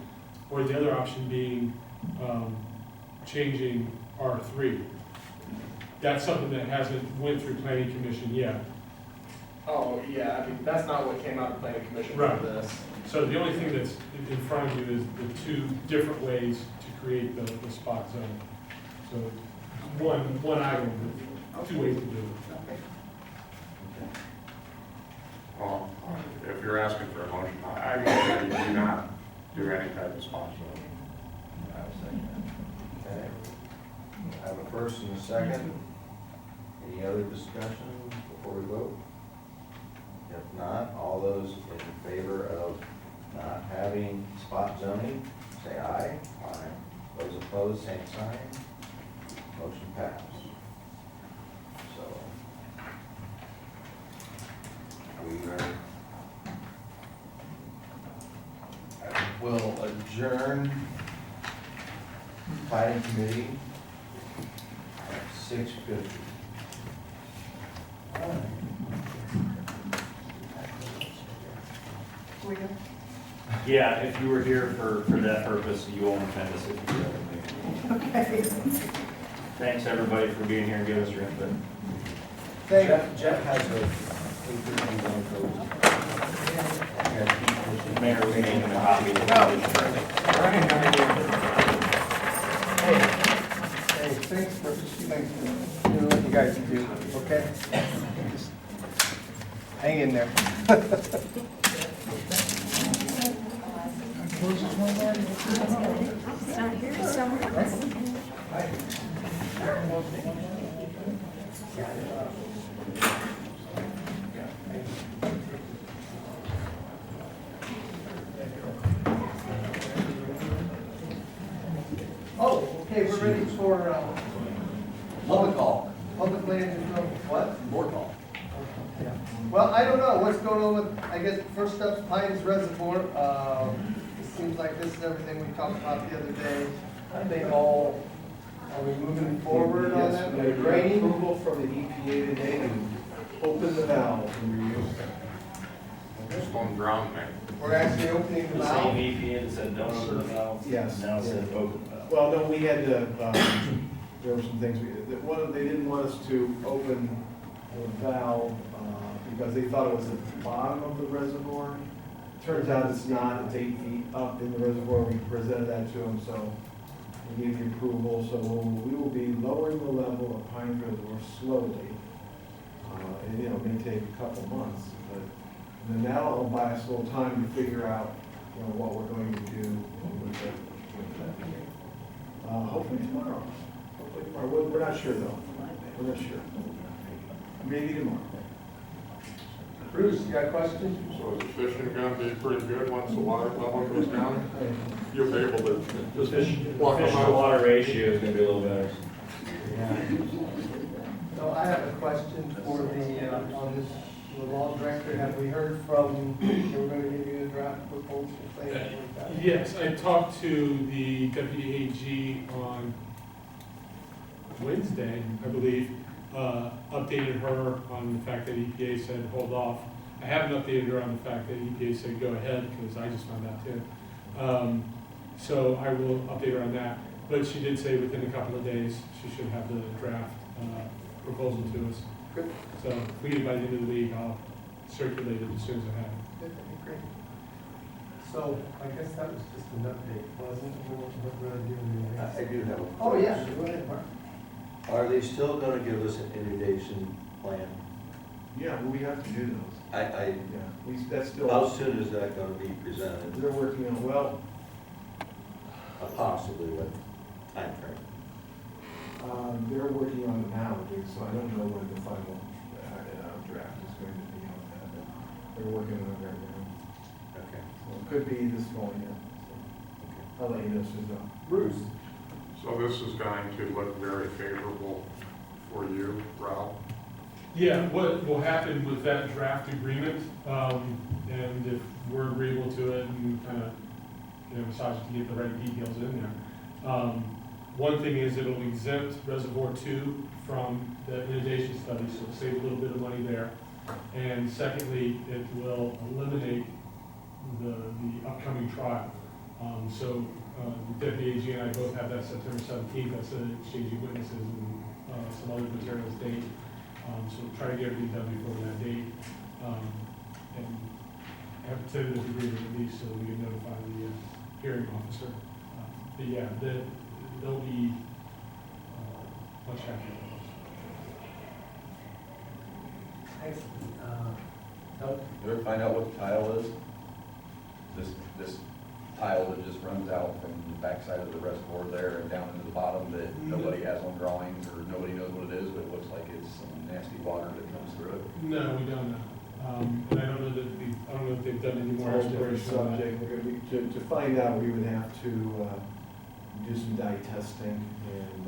or the other option being changing R3. that's something that hasn't went through planning commission yet. Oh, yeah, I mean, that's not what came out of planning commission for Right. this. So the only thing that's in front of you is the two different ways to create the spot zone. So one item, two ways to do it. Well, if you're asking for a motion, I move that you do not do any type of spot zone. Okay. I have a first and a second. Any other discussion before we vote? If not, all those in favor of not having spot zoning, say aye. Aye. Those opposed, same sign. Motion passed. So, we are, I will adjourn planning committee at 6:50. Yeah, if you were here for that purpose, you won't offend us if you do that. Okay. Thanks, everybody, for being here and giving us your input. Jeff has a, Mayor, we need a copy. Hey, thanks for doing what you guys do, okay? Just hang in there. Oh, okay, we're ready for, public call. Public land control, what? Board call. Well, I don't know what's going on with, I guess, first up's Pines Reservoir. It seems like this is everything we talked about the other day. I think all, are we moving forward on that? Yes, we got Grading? approval from the EPA today to open the valve and reuse them. Just one ground man. We're actually opening the The same valve? EPA that said don't open the valve. Yes. Now it said open the valve. Well, no, we had to, there were some things, they didn't want us to open the valve because they thought it was at the bottom of the reservoir. Turns out it's not, it's 8 feet up in the reservoir. We presented that to them, so we gave the approval. So we will be lowering the level of Pines Reservoir slowly. And, you know, it may take a couple months, but and then that'll buy us a little time to figure out, you know, what we're going to do with that. Hopefully tomorrow. Hopefully tomorrow. We're not sure though. We're not sure. Maybe tomorrow. Bruce, you got a question? So is the fishing gonna be pretty good once the water level goes down? You'll be able to just walk them Fish to out. water ratio is gonna be a little better. So I have a question for the, on this, the law director. Have we heard from, they were going to give you a draft proposal? Yes, I talked to the deputy AG on Wednesday, I believe, updated her on the fact that EPA said hold off. I haven't updated her on the fact that EPA said go ahead, because I just found out too. So I will update her on that, but she did say within a couple of days, she should have the draft proposal to us. Good. So if we get it by the end of the week, I'll circulate it as soon as I have it. Good, that'd be great. So I guess that was just an update, wasn't it? What we're doing next? I do have a. Oh, yeah, go ahead, Mark. Are they still gonna give us an inundation plan? Yeah, well, we have to do those. I, Yeah, that's still. how soon is that gonna be presented? They're working on, well, Possibly what timeframe? they're working on it now, Dick, so I don't know when the final draft is going to be on that, but they're working on it right now. Okay. So it could be this fall, yeah. So I'll let you know as soon as I. Bruce? So this is going to look very favorable for you, Ralph. Yeah, what will happen with that draft agreement, and if we're agreeable to it and kind of, massage it to get the right details in there. One thing is it'll exempt Reservoir 2 from the inundation study, so it'll save a little bit of money there. And secondly, it will eliminate the upcoming trial. So the deputy AG and I both have that September 17th, that's an exchange of witnesses, and some other materials date. So we'll try to get everything done before that date. And have a tentative agreement at least so that we can notify the hearing officer. But yeah, they'll be much happier with us. Thanks. Doug? You ever find out what the tile is? This tile that just runs out from the backside of the reservoir there and down into the bottom that nobody has on drawings or nobody knows what it is, but it looks like it's some nasty water that comes through it. No, we don't know. And I don't know that I don't know if they've done any more It's a whole different exploration on that. subject. We're gonna be, to find out, we would have to do some dye testing and.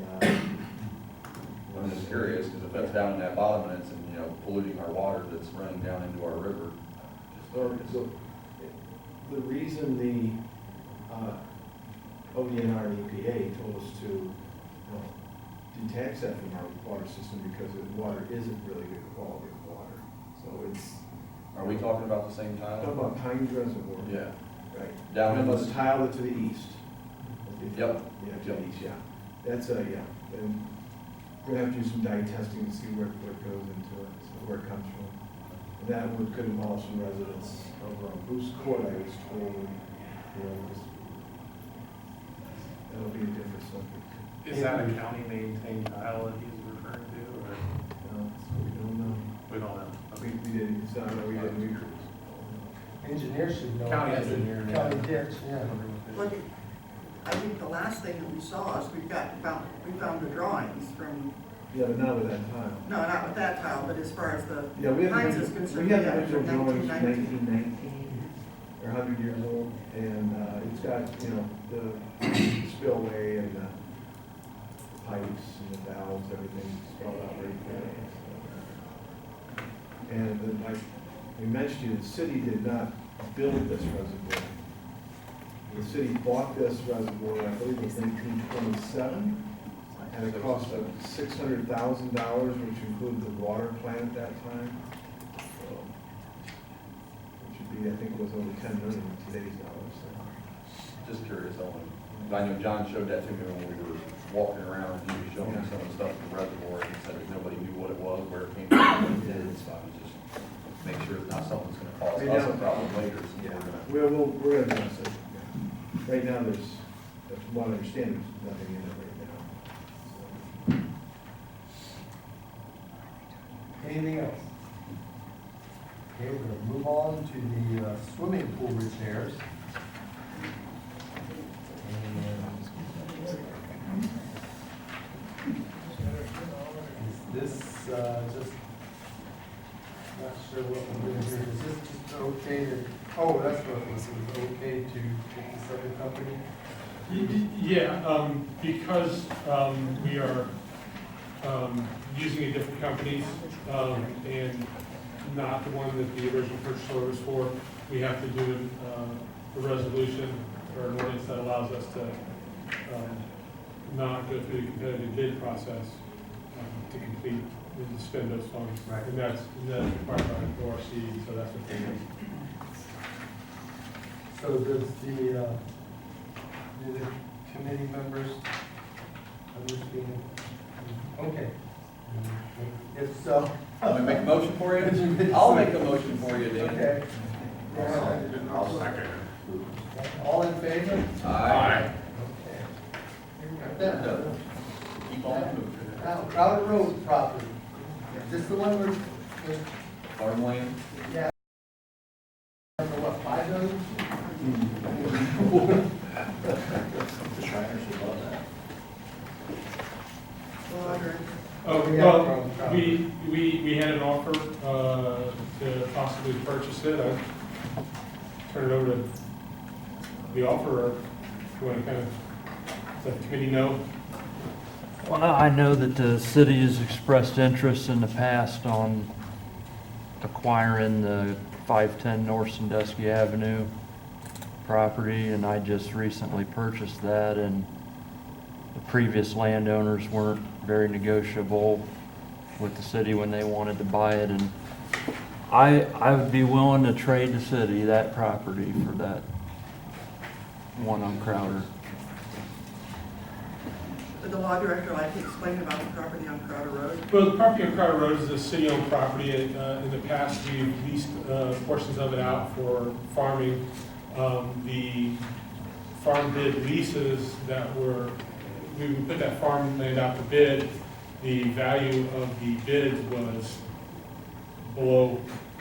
I'm just curious, because if that's down in that bottom and it's, you know, polluting our water that's running down into our river. So, the reason the ODNR and EPA told us to, you know, detach that from our water system because the water isn't really good quality of water. So it's. Are we talking about the same tile? Talking about Pines Reservoir. Yeah. Right. Down in the the- tile to the east. Yep. Yeah, to the east, yeah. That's yeah. And we're gonna have to do some dye testing to see what goes into it, so where it comes from. And that could involve some residents over on Bruce Court, I was told, you know, that'll be a different subject. Is that a county maintained tile that he's referring to, or? So we don't know. We don't know. We didn't, it's not, we didn't. Engineers should know. County That's a engineer, yeah. County ditch, yeah. Look, I think the last thing that we saw is we found the drawings from, Yeah, but not with that tile. no, not with that tile, but as far as the Yeah, we have, Hines is we concerned, have yeah, original from drawings from 1919. 1919, or 100 years old, and it's got, you know, the spillway and the pipes and the valves, everything spelled out very clearly. And then, like we mentioned, to you, the city did not build this reservoir. The city bought this reservoir, I believe it was 1927. And it cost $600,000, which included the water plant at that time. So, which would be, I think it was over 10 million in today's dollars. So. Just curious, I know John showed that to me when we were walking around, and he was showing me some of the stuff in the reservoir, and he said that nobody knew what it was, where it came from, what it did, so I was just make sure it's not something that's gonna cause us a problem later. So Yeah, we're gonna. we're gonna address it. Yeah. Right now, from what I understand, there's nothing in it right now. So. Anything else? Okay, we're gonna move on to the swimming pool repairs. And is this just, not sure what we're doing here, is this just okay to, oh, that's what it was okay to get this other company? Yeah, because we are using a different company and not the one that the original purchase order was for, we have to do a resolution or an ordinance that allows us to not go through the competitive bid process to complete and spend those funds. Right. And that's required by B.O.R.C, so that's what they do. So does the committee members understand? Okay. If so. Want me to make a motion for you? I'll make a motion for you, Dan. Okay. I'll second it. All in favor? Aye. Okay. Got that. Keep on moving. Now, Krauter Road property. Is this the one where, Farmland? yeah, for what, 5 million? The Shriners would love that. Oh, well, we had an offer to possibly purchase it. I turn it over to the offerer. If you want to kind of let the committee know. Well, I know that the city has expressed interest in the past on acquiring the 510 North Sandusky Avenue property, and I just recently purchased that, and the previous landowners weren't very negotiable with the city when they wanted to buy it, and I would be willing to trade the city that property for that one on Krauter. would the law director like to explain about the property on Krauter Road? Well, the property on Krauter Road is a city-owned property. In the past, we've leased portions of it out for farming. The farm bid leases that were, we put that farmland out to bid. The value of the bids was below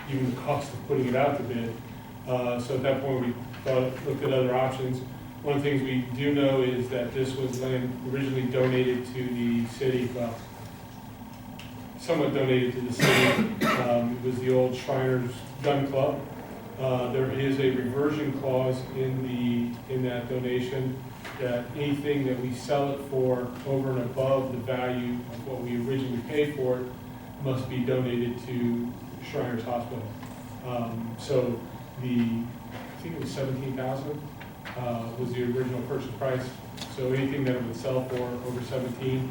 even the cost of putting it out to bid. So at that point, we looked at other options. One of the things we do know is that this was land originally donated to the city, well, somewhat donated to the city. It was the old Shriners Gun Club. There is a reversion clause in that donation that anything that we sell it for over and above the value of what we originally paid for it must be donated to Shriners Hospital. So I think it was $17,000 was the original purchase price. So anything that it would sell for over 17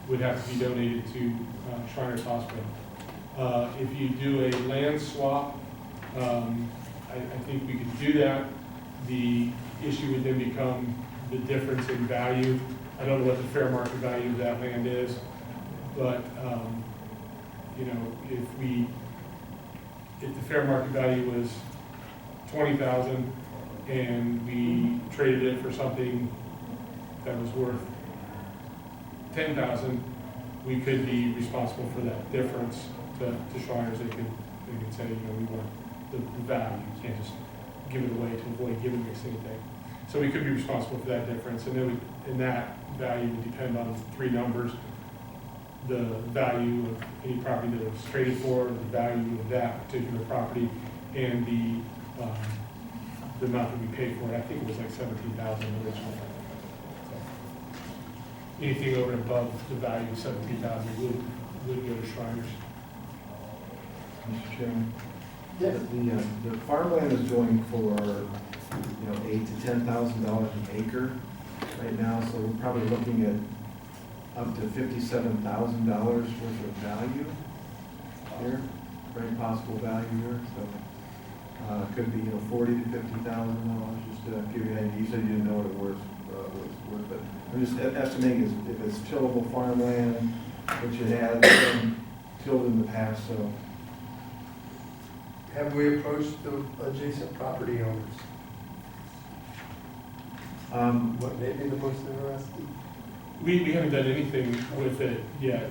would have to be donated to Shriners Hospital. If you do a land swap, I think we could do that. The issue would then become the difference in value. I don't know what the fair market value of that land is, but you know, if the fair market value was $20,000 and we traded it for something that was worth $10,000, we could be responsible for that difference to Shriners. They could say, you know, we want the value. You can't just give it away to avoid giving us anything. So we could be responsible for that difference, and then and that value would depend on three numbers: the value of any property that it was traded for, the value of that particular property, and the amount that we paid for it. I think it was like $17,000 originally. So anything over and above the value of $17,000 would go to Shriners. Mr. Chairman? Yes. The farmland is going for, $8,000 to $10,000 an acre right now, so we're probably looking at up to $57,000 worth of value here, very possible value here. So it could be, $40,000 to $50,000. Just to give you an idea. You said you didn't know what it was worth, but I'm just estimating if it's tillable farmland, which it has been tilled in the past. So. Have we approached the adjacent property owners? What may be the most interested? We haven't done anything with it yet.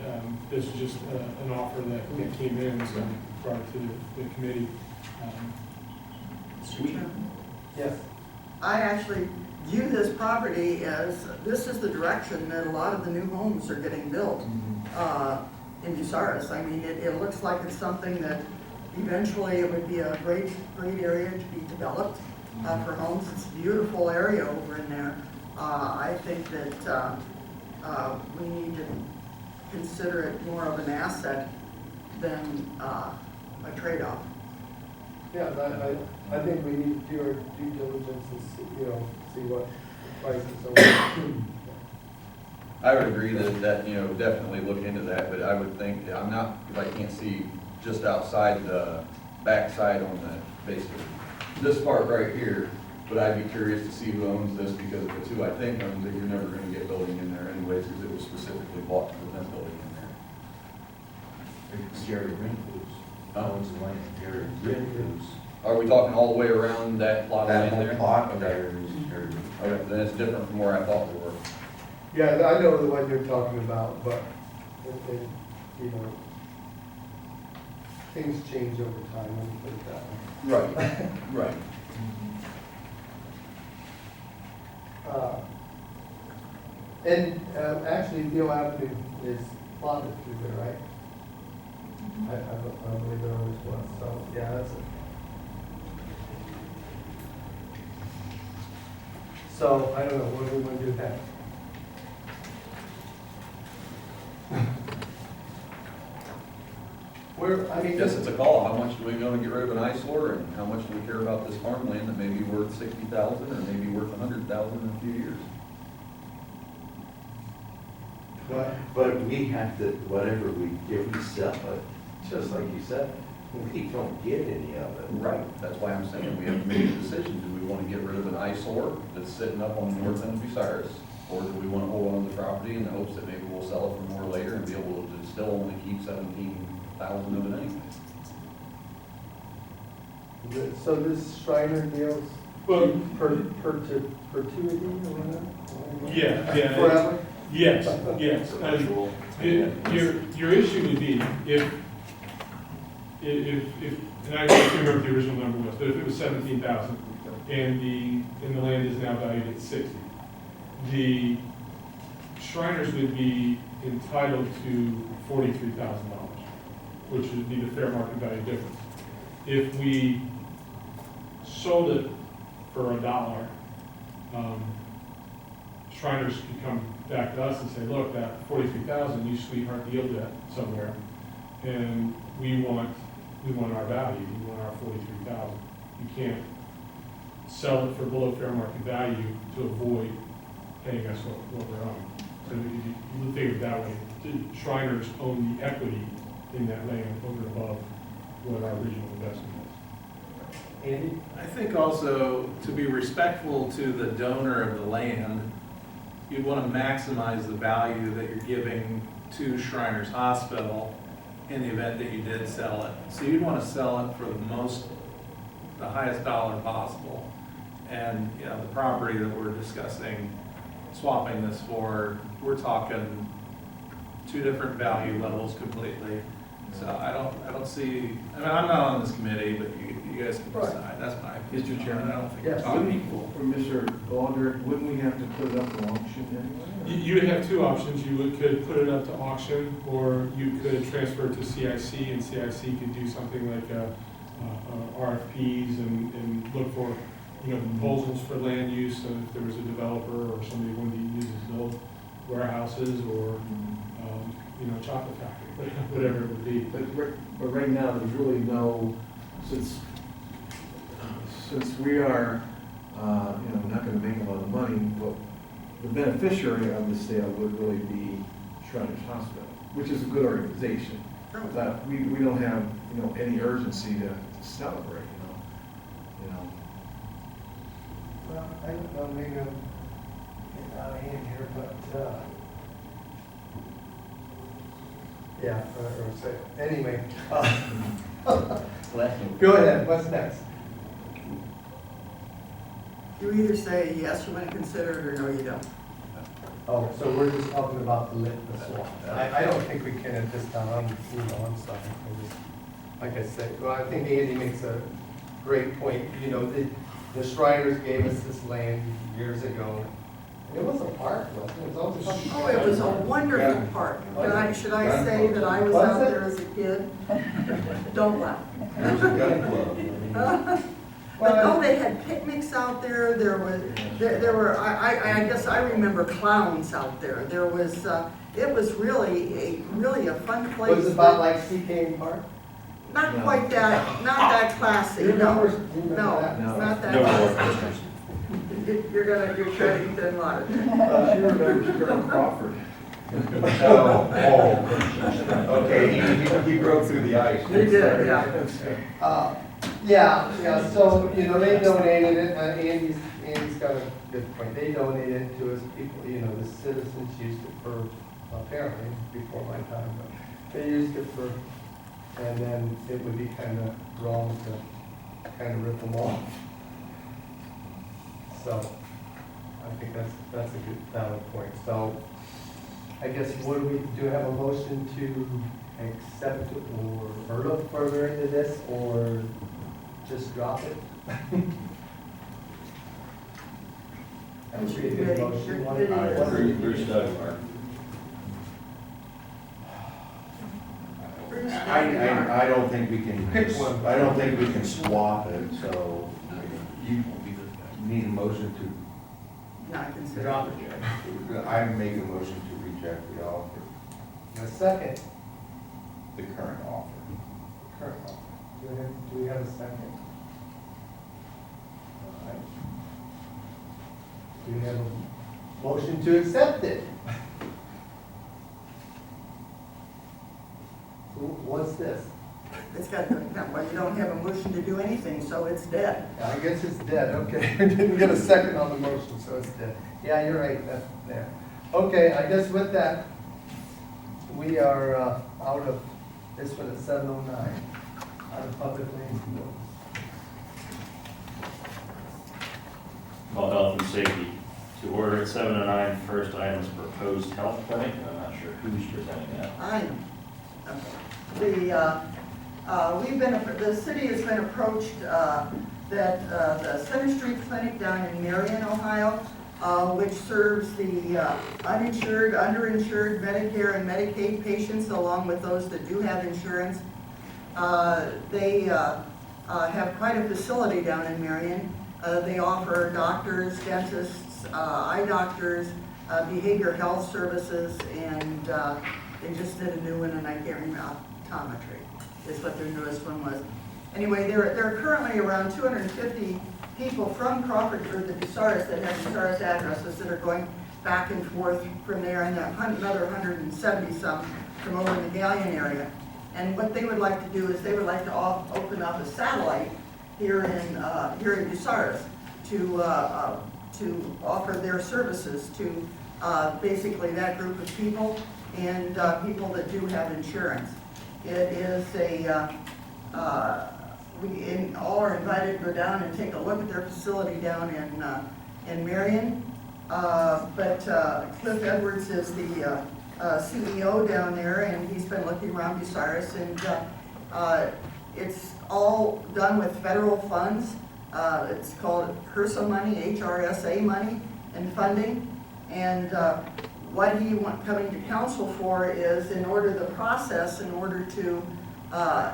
This is just an offer that came in, so brought to the committee. Yes. I actually view this property as, this is the direction that a lot of the new homes are getting built in Bucyrus. I mean, it looks like it's something that eventually it would be a great area to be developed for homes. It's a beautiful area over in there. I think that we need to consider it more of an asset than a trade-off. Yeah, I think we need to do our due diligence and see what the prices are. I would agree that, definitely look into that, but I would think, if I can't see just outside the backside on the, basically, this part right here, but I'd be curious to see who owns this, because if it's who I think owns it, you're never gonna get building in there anyways, because it was specifically bought to prevent building in there. It's Jerry Rinkluz. Owns the land. Jerry Rinkluz. Are we talking all the way around that plot of That land there? whole plot Okay. there is Jerry Rinkluz. Okay, then it's different from where I thought we were. Yeah, I know the one you're talking about, but, things change over time, let me put it that way. Right, right. And actually, Beale Avenue is plotted through there, right? I believe it always was, so, yeah, that's it. So, I don't know, what do we want to do next? I guess it's a call. How much do we want to get rid of an eyesore, and how much do we care about this farmland that may be worth $60,000 or maybe worth $100,000 in a few years? But we have to, if we sell it, just like you said, we don't get any of it. Right. That's why I'm saying we have to make a decision. Do we want to get rid of an eyesore that's sitting up on the north end of Bucyrus? Or do we want to hold on to the property in the hopes that maybe we'll sell it for more later and be able to still only keep 17,000 of it anyway? So this Shriner deals Well, perpetuity or whatever? yeah. Forever? Yes, yes. Your issue would be if, and I can't remember what the original number was, but if it was 17,000 and the land is now valued at 60, the Shriners would be entitled to $43,000, which would be the fair market value difference. If we sold it for $1, Shriners could come back to us and say, look, that 43,000, you sweetheart dealed that somewhere, and we want our value, we want our 43,000. You can't sell it for below fair market value to avoid paying us what we're on. So if you think of it that way, the Shriners own the equity in that land over and above what our original investment is. Andy? I think also, to be respectful to the donor of the land, you'd want to maximize the value that you're giving to Shriners Hospital in the event that you did sell it. So you'd want to sell it for the highest dollar possible. And, you know, the property that we're discussing swapping this for, we're talking two different value levels completely. So I don't see, I mean, I'm not on this committee, but you guys can decide. That's my opinion. Mr. Chairman, I don't think Yes. we're talking equal. For Mr. Aldridge, wouldn't we have to put it up for auction anyway? You would have two options. You could put it up to auction, or you could transfer it to CIC, and CIC could do something like RFPs and look for, proposals for land use. So if there was a developer or somebody wanted to use it to build warehouses or, chocolate factory, whatever it would be. But right now, there's really no, since we are, not gonna make a lot of money, but the beneficiary of the sale would really be Shriners Hospital, which is a good organization. But we don't have, any urgency to celebrate, Well, I don't know, maybe I'm getting out of hand here, but, yeah, or say, anyway. Go ahead, what's next? You either say, yes, you want to consider it, or no, you don't. Oh, so we're just talking about the swap. I don't think we can at this time, I'm sorry. Like I said, well, I think Andy makes a great point. The Shriners gave us this land years ago. It was a park, wasn't it? It was always a Oh, it was a wonderful park. Should I say that I was out there as a kid? Don't laugh. There's a gun club. But no, they had picnics out there. There were. I guess I remember clowns out there. There was. It was really a fun place. Was it about like CK Park? Not quite that. Not that classy. No, not that classy. You're trying to get that lot. She remembers Colonel Crawford. Okay, he broke through the ice. You did, yeah. So, they donated it, Andy's got a good point. They donated it to us, people, the citizens used it for, apparently, before my time, but they used it for, and then it would be kind of wrong to kind of rip them off. So, I think that's a good valid point. So, I guess do we have a motion to accept it or look further into this, or just drop it? That would be a good motion. Bruce does, Mark. I don't think we can, Pick one. I don't think we can swap it, so you need a motion to, Not considered. Drop it. I make a motion to reject the offer, A second. the current offer. Current offer. Do we have a second? All right. Do we have a motion to accept it? What's this? It's got, well, you don't have a motion to do anything, so it's dead. I guess it's dead, okay. I didn't get a second on the motion, so it's dead. Yeah, you're right, that's there. Okay, I guess with that, we are out of, this one at 7:09, out of public lands. Call health and safety. To order at 7:09, first item is proposed health clinic. I'm not sure who's presenting that. I am. The city has been approached that the Center Street Clinic down in Marion, Ohio, which serves the uninsured, underinsured, Medicare and Medicaid patients, along with those that do have insurance. They have quite a facility down in Marion. They offer doctors, dentists, eye doctors, behavioral health services, and they just did a new one, and I can't remember, optometry is what their newest one was. Anyway, there are currently around 250 people from Krauter, or the Bucyrus, that have Bucyrus addresses that are going back and forth from there, and another 170 some from over in the Gallion area. And what they would like to do is they would like to open up a satellite here in Bucyrus to offer their services to basically that group of people and people that do have insurance. It is we all are invited to go down and take a look at their facility down in Marion. But Cliff Edwards is the CEO down there, and he's been looking around Bucyrus, and it's all done with federal funds. It's called HRSA money, HRSA money, and funding. And what he coming to council for is, in order to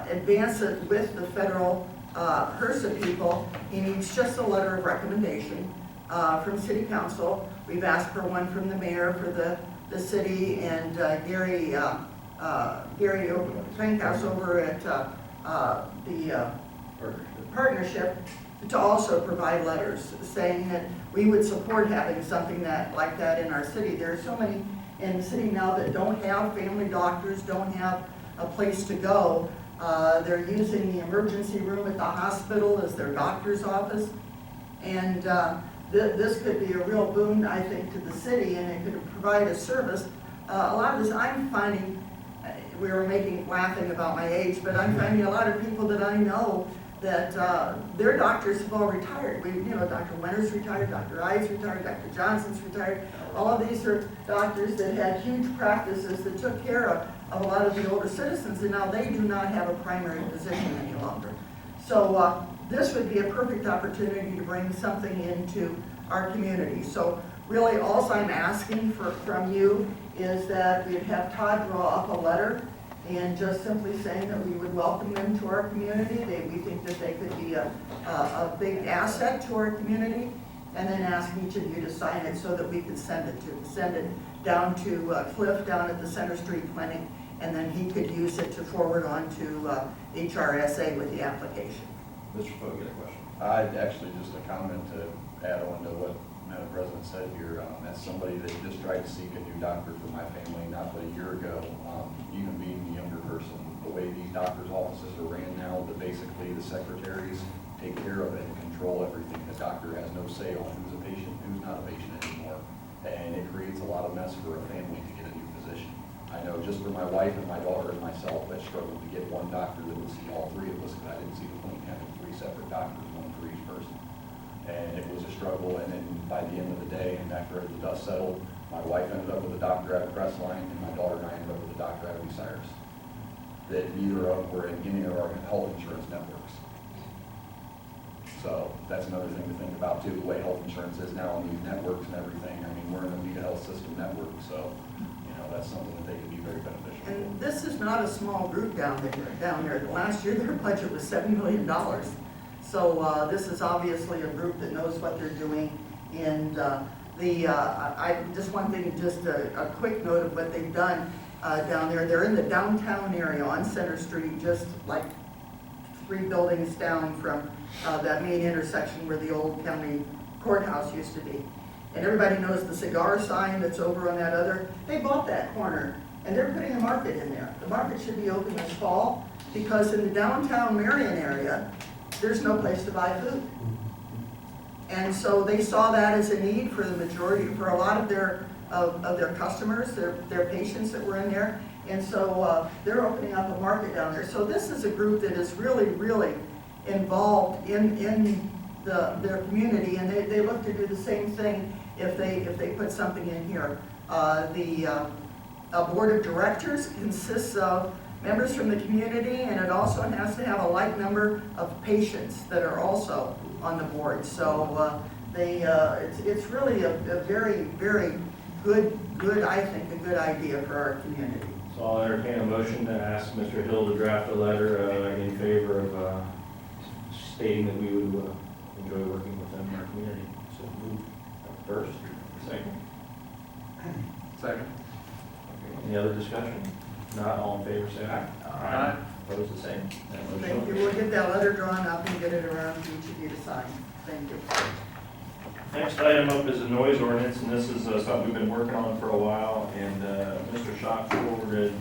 advance it with the federal HRSA people, he needs just a letter of recommendation from city council. We've asked for one from the mayor for the city, and Gary Frankhouse over at the partnership to also provide letters saying that we would support having something like that in our city. There are so many in the city now that don't have family doctors, don't have a place to go. They're using the emergency room at the hospital as their doctor's office. And this could be a real boon, I think, to the city, and it could provide a service. A lot of this I'm finding, we were laughing about my age, but I'm finding a lot of people that I know that their doctors have all retired. Dr. Winter's retired, Dr. I's retired, Dr. Johnson's retired. All of these are doctors that had huge practices that took care of a lot of the older citizens, and now they do not have a primary physician any longer. So this would be a perfect opportunity to bring something into our community. So really, all I'm asking from you is that we'd have Todd draw up a letter and just simply saying that we would welcome them to our community. We think that they could be a big asset to our community, and then ask each of you to sign it so that we could send it down to Cliff down at the Center Street Clinic, and then he could use it to forward on to HRSA with the application. Mr. Fogue, you got a question? Actually, just a comment to add on to what Madam President said here. As somebody that just tried to seek a new doctor for my family not but a year ago, even being a younger person, the way these doctors' offices are ran now, that basically the secretaries take care of it and control everything. The doctor has no say on who's a patient, who's not a patient anymore. And it creates a lot of mess for a family to get a new physician. I know just for my wife and my daughter and myself, I struggled to get one doctor that would see all three of us, because I didn't see the point in having three separate doctors, one for each person. And it was a struggle, and then by the end of the day, and after the dust settled, my wife ended up with a doctor out of Crestline, and my daughter and I ended up with a doctor out of Bucyrus. That neither of them were in any of our health insurance networks. So that's another thing to think about too, the way health insurance is now on these networks and everything. I mean, we're in a Vita Health System network, so that's something that they can be very beneficial. And this is not a small group down there. Last year, their budget was $70 million. So this is obviously a group that knows what they're doing. And just one thing, just a quick note of what they've done down there. They're in the downtown area on Center Street, just like 3 buildings down from that main intersection where the old county courthouse used to be. And everybody knows the cigar sign that's over on that other. They bought that corner, and they're putting a market in there. The market should be open this fall, because in the downtown Marion area, there's no place to buy food. And so they saw that as a need for the majority, for a lot of their customers, their patients that were in there. And so they're opening up a market down there. So this is a group that is really, really involved in their community, and they look to do the same thing if they put something in here. The board of directors consists of members from the community, and it also has to have a like number of patients that are also on the board. So it's really a very, very good, I think, a good idea for our community. So I'll entertain a motion to ask Mr. Hill to draft a letter in favor of stating that we would enjoy working with them in our community. So move first, second. Second. Any other discussion? Not all in favor, say aye. Aye. Opposed, the same. That motion Thank you. carries. We'll get that letter drawn up and get it around to each of you to sign. Thank you. Next item up is a noise ordinance, and this is something we've been working on for a while, and Mr. Schock forwarded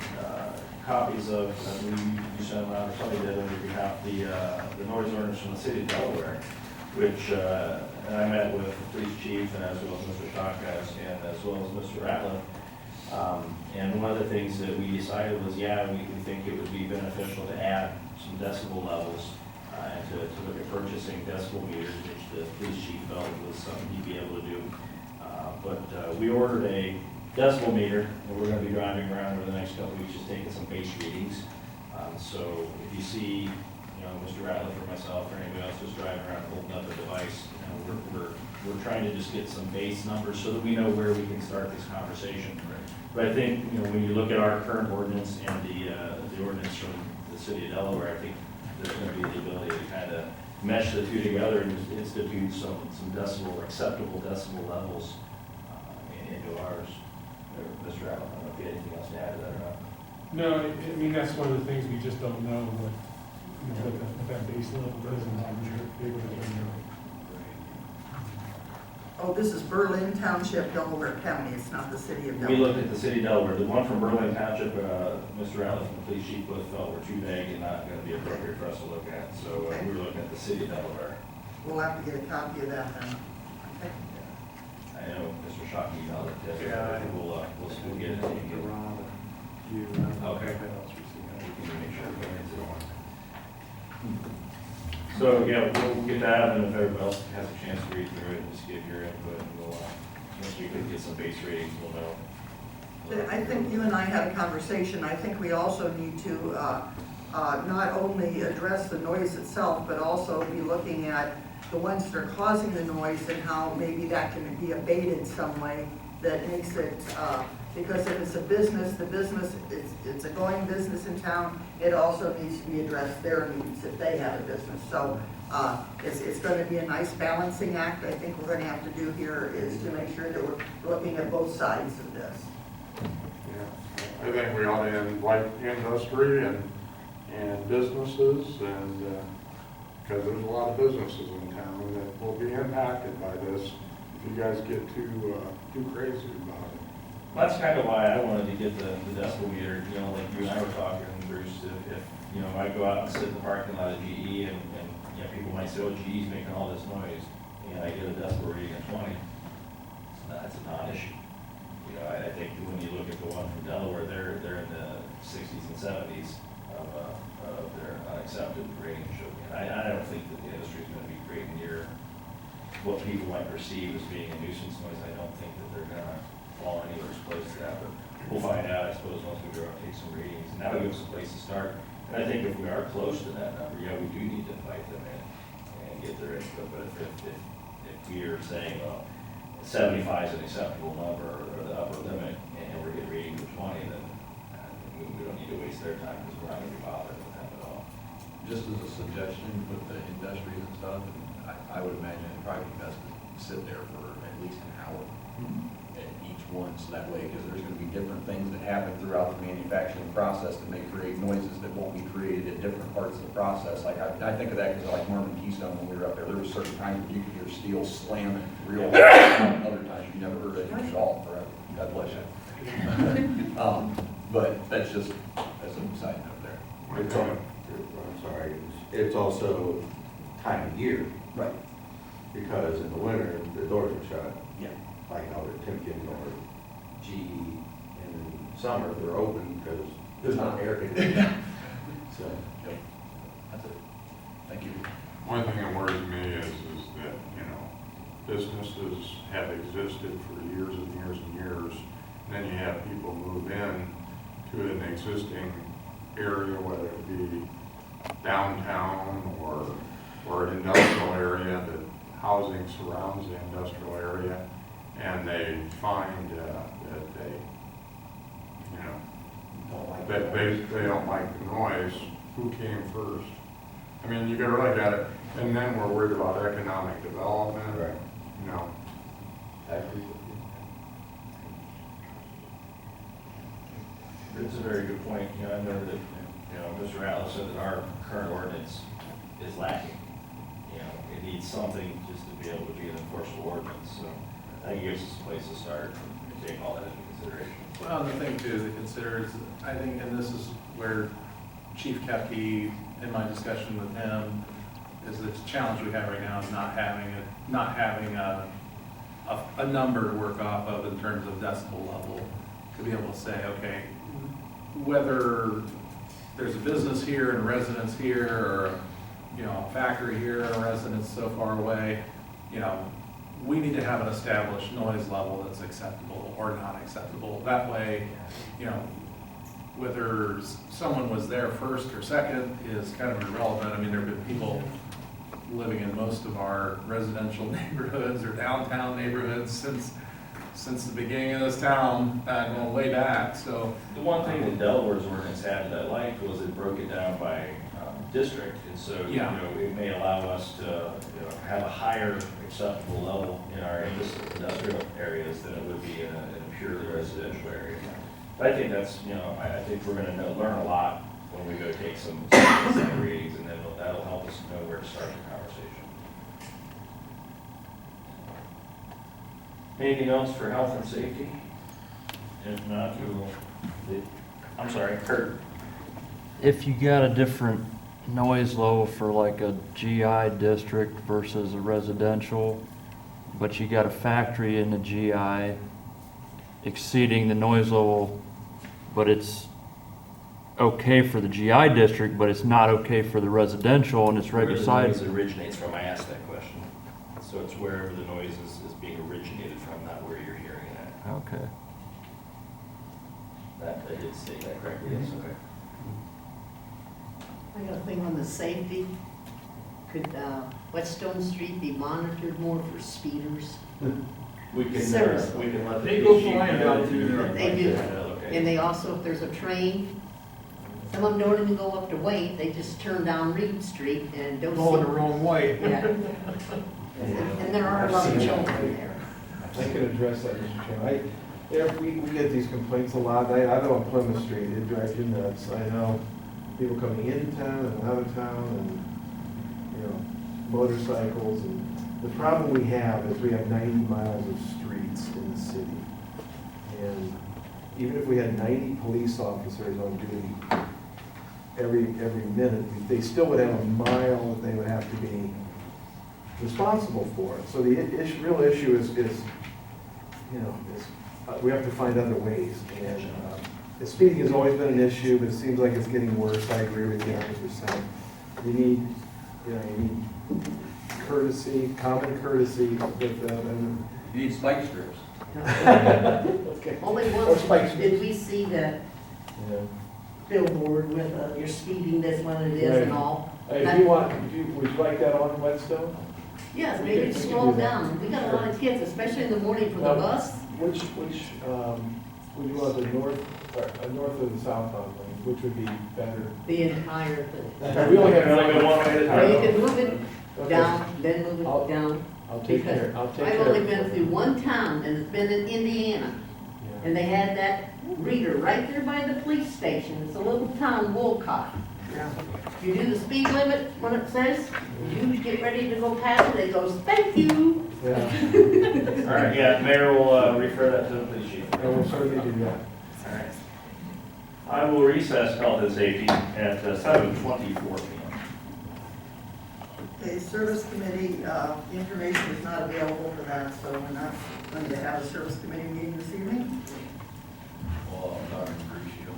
copies of, you sent them out, or somebody did on your behalf, the noise ordinance from the city of Delaware, which and I met with the police chief and as well as Mr. Schock and as well as Mr. Ratliff. And one of the things that we decided was, yeah, we think it would be beneficial to add some decibel levels and to look at purchasing decibel meters, which the police chief felt was something he'd be able to do. But we ordered a decibel meter, and we're going to be driving around over the next couple of weeks, just taking some base readings. So if you see, Mr. Ratliff or myself or anybody else just driving around holding up a device, we're trying to just get some base numbers so that we know where we can start this conversation. But I think, when you look at our current ordinance and the ordinance from the city of Delaware, I think there's going to be the ability to kind of mesh the two together and just institute some acceptable decibel levels into ours. Mr. Allen, I don't know if you had anything else to add to that or not. No, I mean, that's one of the things we just don't know what that base level is and how we're able to determine. Oh, this is Berlin Township, Delaware County. It's not the city of We Delaware. looked at the city of Delaware. The one from Berlin Township, Mr. Allen from the police chief both felt were too vague and not going to be appropriate for us to look at. So we were looking at the city of Delaware. We'll have to get a copy of that then. Okay. I know Mr. Shockey emailed it yesterday. I think we'll get it. Okay. We can make sure we get it on. So, yeah, we'll get that, and if everybody else has a chance to read through it, just give your input, and we'll, once we can get some base ratings, we'll know. I think you and I had a conversation. I think we also need to not only address the noise itself, but also be looking at the ones that are causing the noise and how maybe that can be abated some way that makes it, because if it's a business, it's a going business in town, it also needs to be addressed, their needs if they have a business. So it's going to be a nice balancing act. I think we're going to have to do here is to make sure that we're looking at both sides of this. Yeah, I think we ought to invite industry and businesses, and because there's a lot of businesses in town that will be impacted by this if you guys get too crazy about it. That's kind of why I wanted to get the decibel meter, like you and I were talking, Bruce, if I go out and sit in the parking lot of GE and people might say, oh, GE's making all this noise, and I get a decibel reading of 20, that's a non-issue. I think when you look at the one from Delaware, they're in the 60s and 70s of their unaccepted rating. I don't think that the industry is going to be great near what people might perceive as being a nuisance noise. I don't think that they're going to fall anywhere close to that, but we'll find out, I suppose, once we go out and take some readings. And that'll give us a place to start. And I think if we are close to that number, we do need to invite them in and get their input. But if we're saying, well, 75 is an acceptable number or the upper limit, and we're getting readings of 20, then we don't need to waste their time because we're not going to be bothered with them at all. Just as a suggestion with the industries and stuff, I would imagine it'd probably be best to sit there for at least an hour at each one, so that way, because there's going to be different things that happen throughout the manufacturing process that may create noises that won't be created at different parts of the process. Like I think of that because like Marvin Keystone, when we were up there were certain times when you could hear steel slamming real loud, other times you never heard it at all forever. God bless you. But that's just as a side note there. sorry, it's also time of year, Right. because in the winter, the doors are shut. Yeah. Like out at Timken or GE, and in summer, they're open because there's not air conditioning. So, Yep. That's it. Thank you. One thing that worries me is that, you know, businesses have existed for years and years and years. And then you have people move in to an existing area, whether it be downtown or an industrial area, that housing surrounds the industrial area. And they find that they, you know, that they don't like the noise. Who came first? I mean, you gotta look at it, and then we're worried about economic development. Right. You know, I agree with you. It's a very good point. You know, I know that, you know, Mr. Ratliff said that our current ordinance is lacking. You know, it needs something just to be able to be an enforceable ordinance, so I think it gives us a place to start and take all that into consideration. Well, the thing too to consider is, I think, and this is where Chief Kepke, in my discussion with him, is the challenge we have right now is not having a number to work off of in terms of decibel level, to be able to say, okay, whether there's a business here and a residence here, or, you know, a factory here and a residence so far away, you know, we need to have an established noise level that's acceptable or not acceptable. That way, you know, whether someone was there first or second is kind of irrelevant. I mean, there have been people living in most of our residential neighborhoods or downtown neighborhoods since the beginning of this town, going way back, so. The one thing that Delaware's ordinance had that I liked was it broke it down by district, and so, you Yeah. know, it may allow us to, you know, have a higher acceptable level in our industrial areas than it would be in a purely residential area. But I think that's, you know, I think we're gonna learn a lot when we go take some readings, and then that'll help us know where to start the conversation. Anything else for health and safety? If not, I'm sorry, Kurt. If you got a different noise level for like a GI district versus a residential, but you got a factory in the GI exceeding the noise level, but it's okay for the GI district, but it's not okay for the residential, and it's right beside. Where the noise originates from, I asked that question. So it's wherever the noise is being originated from, not where you're hearing it at. Okay. That, I did state that correctly, yes, okay. I got a thing on the safety. Could Whetstone Street be monitored more for speeders? We can Seriously. let the. They go chief flying know. down through there. They do. Okay. And they also, if there's a train, some of them don't even go up to Wayne, they just turn down Reed Street and don't Going the see. wrong way. Yeah. And there are a lot of children there. I can address that, Mr. Chairman. We get these complaints a lot. I live on Plymouth Street, it drives you nuts. I know people coming into town and out of town and, you know, motorcycles. And the problem we have is we have 90 miles of streets in the city. And even if we had 90 police officers on duty every minute, they still would have a mile that they would have to be responsible for. So the real issue is, you know, we have to find other ways. And speeding has always been an issue, but it seems like it's getting worse. I agree with you 100%. You need courtesy, common courtesy with them. And You need spike strips. okay. Only Or once spikes. did we see that Yeah. billboard with you're speeding this one it is and all. If you would you like that on Whetstone? Yes, We maybe can slow do that. down. We got a lot of kids, especially in the morning for the Well, bus. Which would you want, the north or the southbound lane? Which would be better? The entire thing. We only have one way at a Or time. you can move it Okay. down, then move it I'll- down. I'll take Because care of I've only it. been through one town, and it's been in Indiana. Yeah. And they had that reader right there by the police station. It's a little town, Wolcott. You do the speed limit when it says, you get ready to go past it, it goes, thank you. Yeah, All right, yeah, Mayor will refer that to the police chief. I will certainly do that. All right. I will recess health and safety at 7:24 p.m. Okay, service committee, information is not available for that, so we're not going to have a service committee meeting this evening. Well, I'm not appreciative.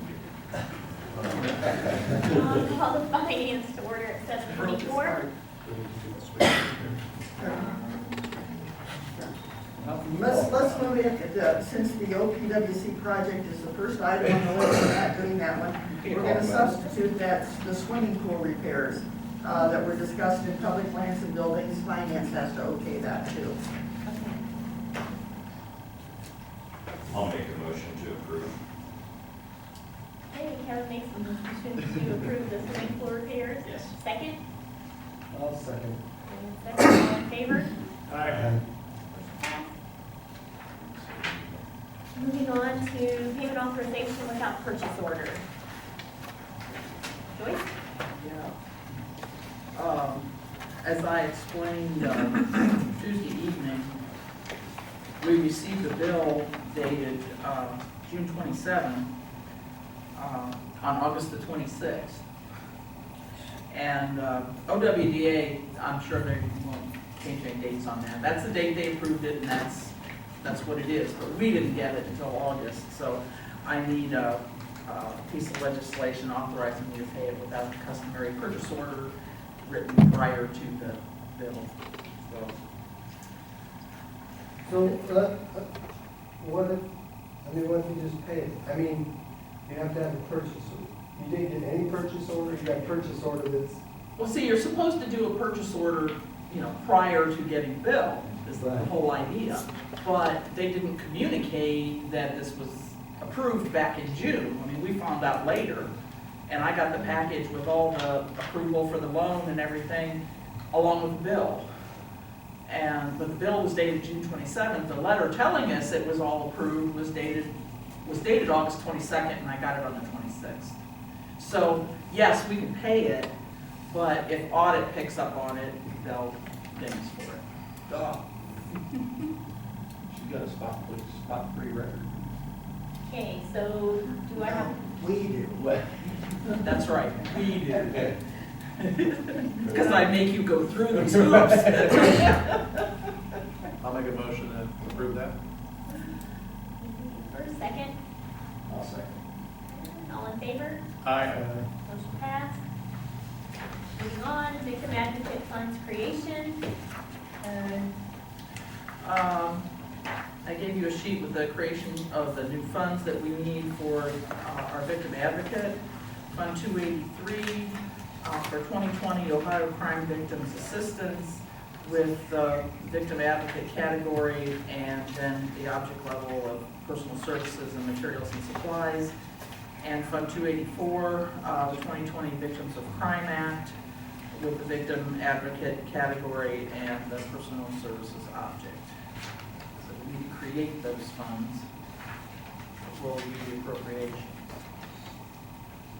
Call the finance to order at 7:24. Let's move in, since the OPWC project is the first item on the list, we're not doing that one. We're gonna substitute that, the swimming pool repairs, that were discussed in public lands and buildings. Finance has to okay that too. I'll make a motion to approve. Okay, Kevin makes a motion to approve the swimming pool repairs. Yes. Second? I'll second. And second, all in favor? Aye. Moving on to payment authorization without purchase order. Joyce? Yeah. As I explained Tuesday evening, we received a bill dated June 27 on August the 26th. And OWDA, I'm sure they won't change any dates on that. That's the date they approved it, and that's what it is. But we didn't get it until August, so I need a piece of legislation authorizing me to pay it without the customary purchase order written prior to the bill. So, what if you just pay it? I mean, you have to have a purchase order. You didn't get any purchase order, you got a purchase order that's... Well, see, you're supposed to do a purchase order, prior to getting billed, is the whole idea. But they didn't communicate that this was approved back in June. I mean, we found out later, and I got the package with all the approval for the loan and everything, along with the bill. But the bill was dated June 27th. The letter telling us it was all approved was dated August 22nd, and I got it on the 26th. So, yes, we can pay it, but if audit picks up on it, they'll ding us for it. Duh. She got a spot-free record. Okay, so do I have, We do. That's right, we do. Because I make you go through these hoops. I'll make a motion to approve that. first, second, I'll second. all in favor? Aye. Motion passed. Moving on, victim advocate funds creation. I gave you a sheet with the creation of the new funds that we need for our victim advocate. Fund 283 for 2020 Ohio Crime Victims Assistance with the victim advocate category and then the object level of personal services and materials and supplies. And Fund 284, the 2020 Victims of Crime Act with the victim advocate category and the personal services object. So we need to create those funds before we do the appropriation.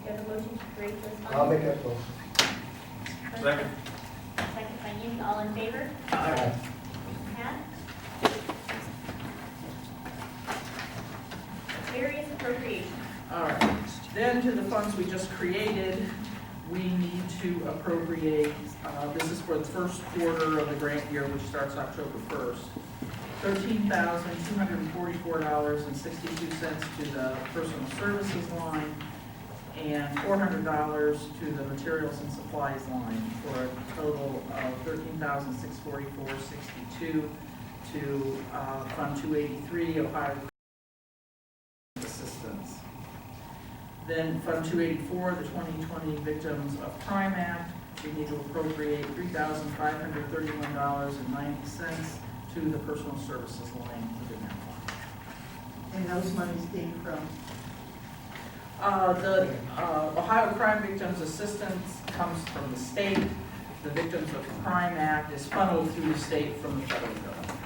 You have a motion to create those funds? I'll make that motion. Second. Second by you, all in favor? Aye. Motion passed. Various appropriations. All right, then to the funds we just created, we need to appropriate, this is for the first quarter of the grant year, which starts October 1st, $13,244.62 to the personal services line and $400 to the materials and supplies line for a total of $13,644.62 to Fund 283, Ohio Assistance. Then Fund 284, the 2020 Victims of Crime Act, we need to appropriate $3,531.90 to the personal services line within that fund. And those monies came from, The Ohio Crime Victims Assistance comes from the state. The Victims of Crime Act is funneled through the state from the federal government.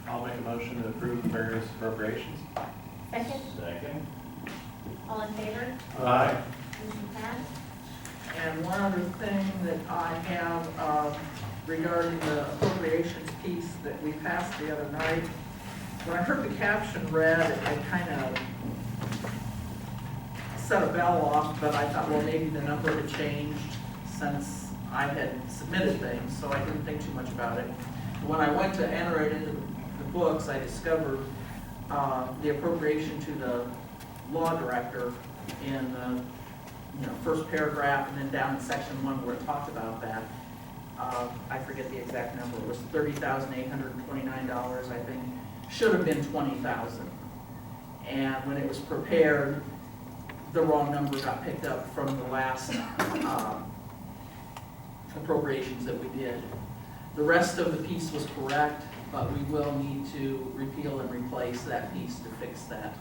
I'll make a motion to approve the various appropriations. Second, Second. all in favor? Aye. Motion passed. And one other thing that I have regarding the appropriations piece that we passed the other night, when I heard the caption read, it kind of set a bell off, but I thought, well, maybe the number had changed. since I had submitted things, so I didn't think too much about it. When I went to enter it into the books, I discovered the appropriation to the law director in the first paragraph, and then down in section 1 where it talked about that. I forget the exact number. It was $30,829, I think. Should have been $20,000. And when it was prepared, the wrong number got picked up from the last appropriations that we did. The rest of the piece was correct, but we will need to repeal and replace that piece to fix that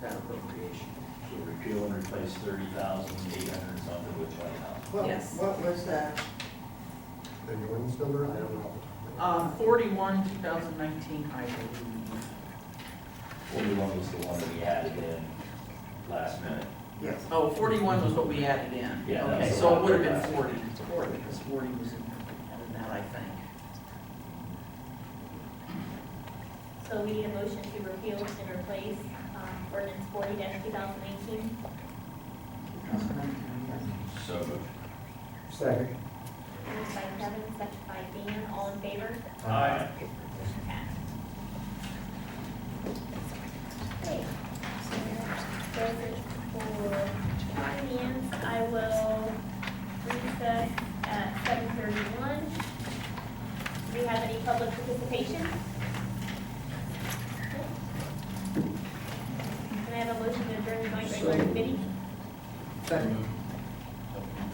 appropriation. So repeal and replace 30,800 something with 20,000. Yes. What was that? The ordinance number, I don't know. 41, 2019, I believe. 41 was the one that we added in last minute. Yes. Oh, 41 was what we added in. Yeah, Okay, that's so the it would have one. been 40, because 40 was in that, I think. So we need a motion to repeal and replace ordinance 40-2019. So moved. Second. Moved by Kevin, second by Dan, all in favor? Aye. Motion passed. Okay. This is for finance. I will recess at 7:31. Do we have any public participation? Can I have a motion to adjourn the joint regular committee? Second.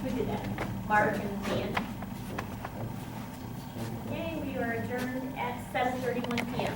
Who did that? Mark and Dan. Okay, we are adjourned at 7:31 PM.